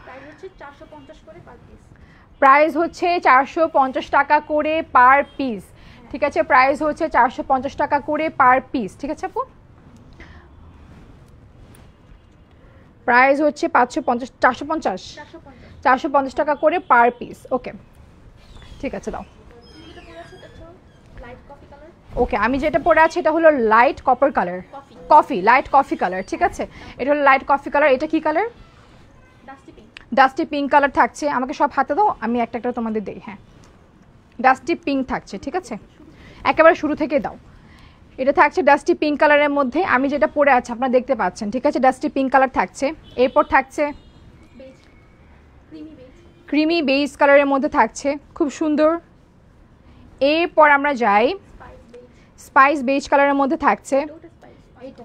প্রাইস হচ্ছে 450 করে পার পিস। প্রাইস হচ্ছে 450 টাকা করে পার পিস, ঠিক আছে। প্রাইস হচ্ছে 450 টাকা করে পার পিস, ঠিক আছে আপু। প্রাইস হচ্ছে 450 টাকা করে পার পিস। ওকে, ঠিক আছে, দাও। লাইট কফি কালার, ওকে, আমি যেটা পরে আছি এটা হলো light copper colour, light coffee colour, ঠিক আছে। এটা হলো লাইট কফি কালার। এটা কি colour? Dusty pink. Dusty pink colour থাকছে। আমাকে সব হাতে দাও, আমি একটা একটা তোমাদের দিই। হ্যাঁ, ডাস্টি পিঙ্ক থাকছে, ঠিক আছে, একেবারে শুরু থেকে দাও। এটা থাকছে ডাস্টি পিঙ্ক কালারের মধ্যে, আমি যেটা পরে আছি আপনারা দেখতে পাচ্ছেন, ঠিক আছে। ডাস্টি পিঙ্ক কালার থাকছে। এরপর থাকছে beige, creamy beige, creamy beige কালারের মধ্যে থাকছে, খুব সুন্দর। এরপর আমরা যাই স্পাইস বেজ, স্পাইস বেজ কালারের মধ্যে থাকছে। ওটা স্পাইস, এইটা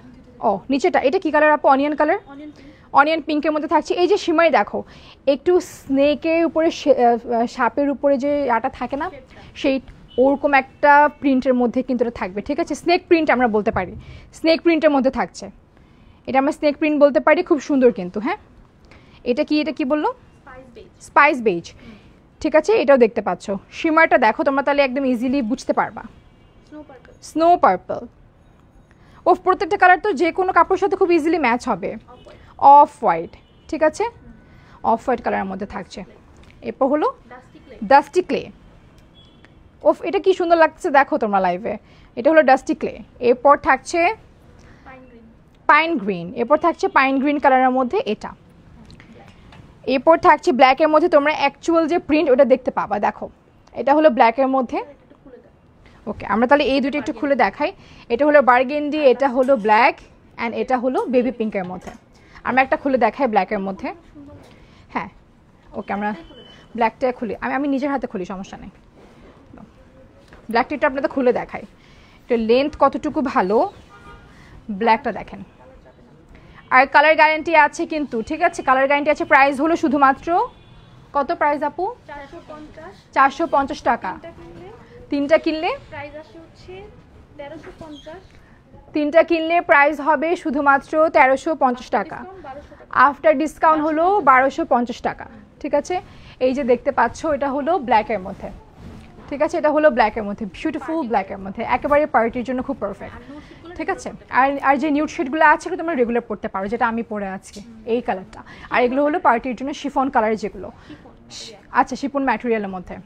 ও নিচেটা, এটা কি কালার আপু? Onion colour, onion pink. Onion পিঙ্কের মধ্যে থাকছে। এই যে সীমায় দেখো একটু স্নেকের উপরে, সাপের উপরে যে আটা থাকে না, সেই ওরকম একটা প্রিন্টের মধ্যে কিন্তু এটা থাকবে, ঠিক আছে। স্নেক প্রিন্ট আমরা বলতে পারি, স্নেক প্রিন্টের মধ্যে থাকছে। এটা আমরা স্নেক প্রিন্ট বলতে পারি, খুব সুন্দর কিন্তু। হ্যাঁ, এটা কি বললো? স্পাইস বেজ, স্পাইস বেজ, ঠিক আছে। এটাও দেখতে পাচ্ছ, শিমারটা দেখো তোমরা, তাহলে একদম ইজিলি বুঝতে পারবা। Snow purple, snow purple. ও প্রত্যেকটা কালার তো যে কোনো কাপড়ের সাথে খুব ইজিলি ম্যাচ হবে। অফ হোয়াইট, অফ হোয়াইট, ঠিক আছে, অফ হোয়াইট কালারের মধ্যে থাকছে। এরপর হলো ডাস্টি ক্লে, ডাস্টি ক্লে। ওফ, এটা কি সুন্দর লাগছে দেখো তোমরা লাইভে। এটা হলো ডাস্টি ক্লে। এরপর থাকছে পাইন গ্রিন, পাইন গ্রিন। এরপর থাকছে পাইন গ্রিন কালারের মধ্যে এটা। এরপর থাকছে ব্ল্যাকের মধ্যে, তোমরা অ্যাকচুয়াল যে প্রিন্ট ওটা দেখতে পাবা। দেখো এটা হলো ব্ল্যাকের মধ্যে। একটু খুলে দাও। ওকে, আমরা তাহলে এই দুটো একটু খুলে দেখাই। এটা হলো বার্গেন্ডি, এটা হলো ব্ল্যাক, অ্যান্ড এটা হলো বেবি পিঙ্কের মধ্যে। আমরা একটা খুলে দেখাই ব্ল্যাকের মধ্যে। হ্যাঁ, ওকে, আমরা ব্ল্যাকটা খুলি, আমি নিজের হাতে খুলি, সমস্যা নেই। ব্ল্যাকটা আপনাদের খুলে দেখাই, এটা লেন্থ কতটুকু ভালো, ব্ল্যাকটা দেখেন। আর কালার গ্যারান্টি আছে কিন্তু, ঠিক আছে, কালার গ্যারান্টি আছে। প্রাইস হলো শুধুমাত্র কত প্রাইস আপু? 450। 450 টাকা। এটা কিনলে 3টা কিনলে প্রাইস আসে হচ্ছে 1350। 3টা কিনলে প্রাইস হবে শুধুমাত্র 1350 টাকা। ডিসকাউন্ট 1200 টাকা। আফটার ডিসকাউন্ট হলো 1250 টাকা, ঠিক আছে। এই যে দেখতে পাচ্ছ, এটা হলো ব্ল্যাকের মধ্যে, ঠিক আছে। এটা হলো ব্ল্যাকের মধ্যে, বিউটিফুল ব্ল্যাকের মধ্যে, একেবারে পার্টির জন্য খুব পারফেক্ট, ঠিক আছে। আর যে নিউড শেডগুলো আছে এগুলো তোমরা রেগুলার পরতে পারো, যেটা আমি পরে আছি এই কালারটা। আর এগুলো হলো পার্টির জন্য শিফন কালার যেগুলো, আচ্ছা, শিফন ম্যাটেরিয়ালের মধ্যে।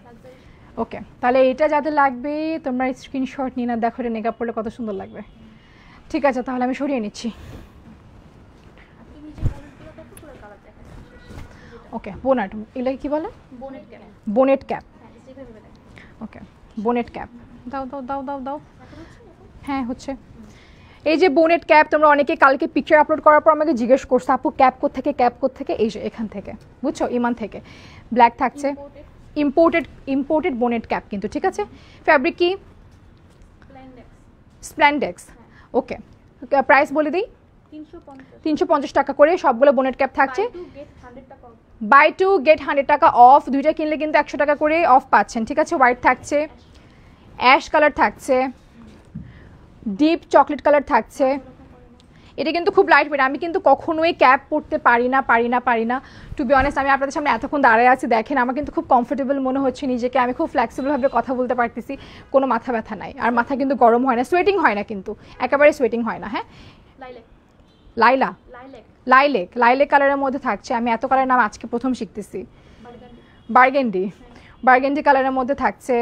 ওকে, তাহলে এটা যাদের লাগবে তোমরা স্ক্রিনশট নিয়ে না, দেখো এটা মেকআপ করলে কত সুন্দর লাগবে। ঠিক আছে, তাহলে আমি সরিয়ে নিচ্ছি। তুমি যে বোনেটগুলো দেখো পুরো কালার দেখা যাচ্ছে। ওকে, বোনেট, এগুলো কি বলে? বোনেট কেন? Bonnet cap. হ্যাঁ, যেভাবে দেখো। ওকে, বোনেট ক্যাপ দাও দাও দাও দাও দাও। হ্যাঁ হচ্ছে। এই যে বোনেট ক্যাপ, তোমরা অনেকে কালকে পিকচার আপলোড করার পর আমাকে জিজ্ঞেস করছো আপু ক্যাপ কোত্থেকে, ক্যাপ কোত্থেকে? এই যে এখান থেকে, বুঝছো, ইমান থেকে। ব্ল্যাক থাকছে, ইম্পোর্টেড বোনেট ক্যাপ কিন্তু, ঠিক আছে। ফ্যাব্রিক কি? স্প্ল্যান্ডেক্স। ওকে, প্রাইস বলে দিই, 350 টাকা করে সবগুলো বোনেট ক্যাপ থাকছে। বাই টু গেট 100 টাকা অফ। দুইটা কিনলে কিন্তু 100 টাকা করে অফ পাচ্ছেন, ঠিক আছে। হোয়াইট থাকছে, অ্যাশ কালার থাকছে, ডিপ চকলেট কালার থাকছে। এটা কিন্তু খুব লাইট ওয়েট, আমি কিন্তু কখনোই ক্যাপ পরতে পারি না টু বি অনেস্ট। আমি আপনাদের সামনে এতক্ষণ দাঁড়ায় আছি, দেখেন আমার কিন্তু খুব কমফোর্টেবল মনে হচ্ছে নিজেকে, আমি খুব ফ্লেক্সিবলভাবে কথা বলতে পারতেছি, কোনো মাথা ব্যথা নাই, আর মাথা কিন্তু গরম হয় না, সোয়েটিং হয় না, কিন্তু একেবারে সোয়েটিং হয় না। হ্যাঁ, লাইলা লাইলেক কালারের মধ্যে থাকছে, আমি এত কালার নাম আজকে প্রথম শিখতেছি। বার্গেন্ডি কালারের মধ্যে থাকছে,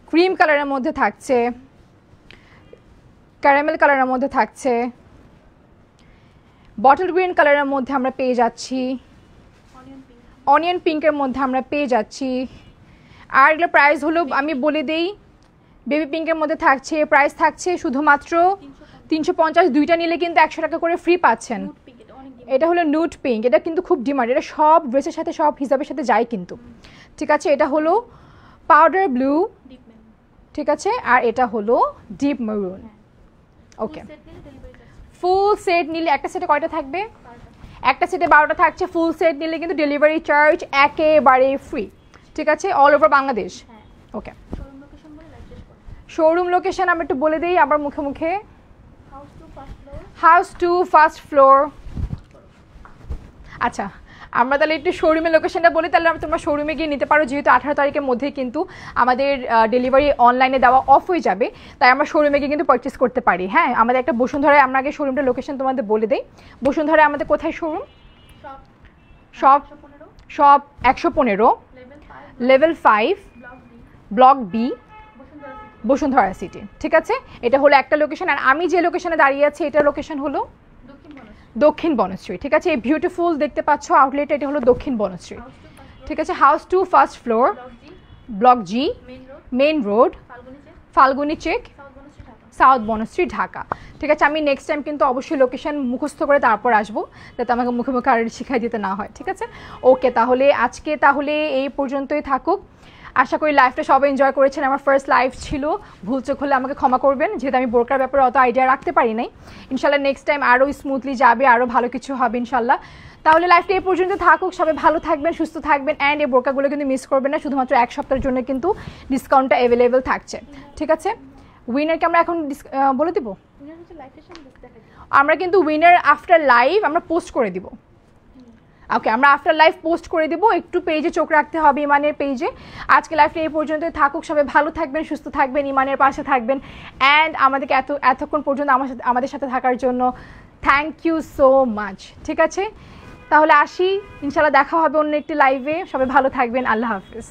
ক্রিম কালারের মধ্যে থাকছে, ক্যারামেল কালারের মধ্যে থাকছে, বটল গ্রিন কালারের মধ্যে আমরা পেয়ে যাচ্ছি, অনিয়ন পিঙ্কের মধ্যে আমরা পেয়ে যাচ্ছি। আর এগুলো প্রাইস হলো আমি বলে দেই, বেবি পিঙ্কের মধ্যে থাকছে, প্রাইস থাকছে শুধুমাত্র 350, দুইটা নিলে কিন্তু 100 টাকা করে ফ্রি পাচ্ছেন। এটা হলো নুড পিঙ্ক, এটা কিন্তু খুব ডিমান্ড, এটা সব ড্রেসের সাথে সব হিসাবের সাথে যায় কিন্তু, ঠিক আছে। এটা হলো পাউডার ব্লু, ঠিক আছে, আর এটা হলো ডিপ মেরুন। ওকে, ফুল সেট নিলে একটা সেটে কয়টা থাকবে? একটা সেটে 12টা থাকছে। ফুল সেট নিলে কিন্তু ডেলিভারি চার্জ একেবারে ফ্রি, ঠিক আছে, অল ওভার বাংলাদেশ। ওকে, শোরুম লোকেশন আমরা একটু বলে দিই আবার মুখে মুখে। House 2 first floor. আচ্ছা, আমরা তাহলে একটু শোরুমের লোকেশনটা বলি, তাহলে তোমরা শোরুমে গিয়ে নিতে পারো, যেহেতু 18 তারিখের মধ্যেই কিন্তু আমাদের ডেলিভারি অনলাইনে দেওয়া অফ হয়ে যাবে, তাই আমরা শোরুমে গিয়ে কিন্তু পারচেস করতে পারি। হ্যাঁ, আমাদের একটা বসুন্ধরায়, আমরা আগে শোরুমটার লোকেশন তোমাদের বলে দিই। বসুন্ধরায় আমাদের কোথায় showroom? Shop 115, level 5, block B, Bashundhara city, ঠিক আছে। এটা হলো একটা লোকেশন। আর আমি যে লোকেশনে দাঁড়িয়ে আছি এটার লোকেশন হলো দক্ষিণ বনশ্রী, ঠিক আছে। এই বিউটিফুল দেখতে পাচ্ছ আউটলেট, এটা হলো দক্ষিণ বনশ্রী, ঠিক আছে। House 2 first floor, block G, main road, Falguni চেক, সাউথ বনশ্রী, ঢাকা, ঠিক আছে। আমি নেক্সট টাইম কিন্তু অবশ্যই লোকেশন মুখস্থ করে তারপর আসবো, যাতে আমাকে মুখে মুখে আর শিখাই দিতে না হয়, ঠিক আছে। ওকে, তাহলে আজকে তাহলে এই পর্যন্তই থাকুক। আশা করি লাইফটা সবাই এনজয় করেছেন। আমার ফার্স্ট লাইভ ছিল, ভুল চোখ হলে আমাকে ক্ষমা করবেন, যেহেতু আমি বোরকার ব্যাপারে অত আইডিয়া রাখতে পারি নাই। ইনশাল্লাহ নেক্সট টাইম আরও স্মুথলি যাবে, আরও ভালো কিছু হবে ইনশাল্লাহ। তাহলে লাইফটা এই পর্যন্ত থাকুক, সবাই ভালো থাকবেন, সুস্থ থাকবেন, অ্যান্ড এই বোরকাগুলো কিন্তু মিস করবেন না, শুধুমাত্র 1 সপ্তাহের জন্য কিন্তু ডিসকাউন্টটা অ্যাভেলেবেল থাকছে, ঠিক আছে। উইনারকে আমরা এখন বলে দিব, আমরা কিন্তু উইনার আফটার লাইভ আমরা পোস্ট করে দিব। ওকে, আমরা আফটার লাইভ পোস্ট করে দিব, একটু পেজে চোখ রাখতে হবে, ইমানের পেজে। আজকে লাইভটা এই পর্যন্তই থাকুক, সবাই ভালো থাকবেন, সুস্থ থাকবেন, ইমানের পাশে থাকবেন, অ্যান্ড আমাদেরকে এতক্ষণ পর্যন্ত আমাদের সাথে থাকার জন্য থ্যাংক ইউ সো মাচ, ঠিক আছে। তাহলে আসি, ইনশাল্লাহ দেখা হবে অন্য একটি লাইভে, সবাই ভালো থাকবেন, আল্লাহ হাফিজ।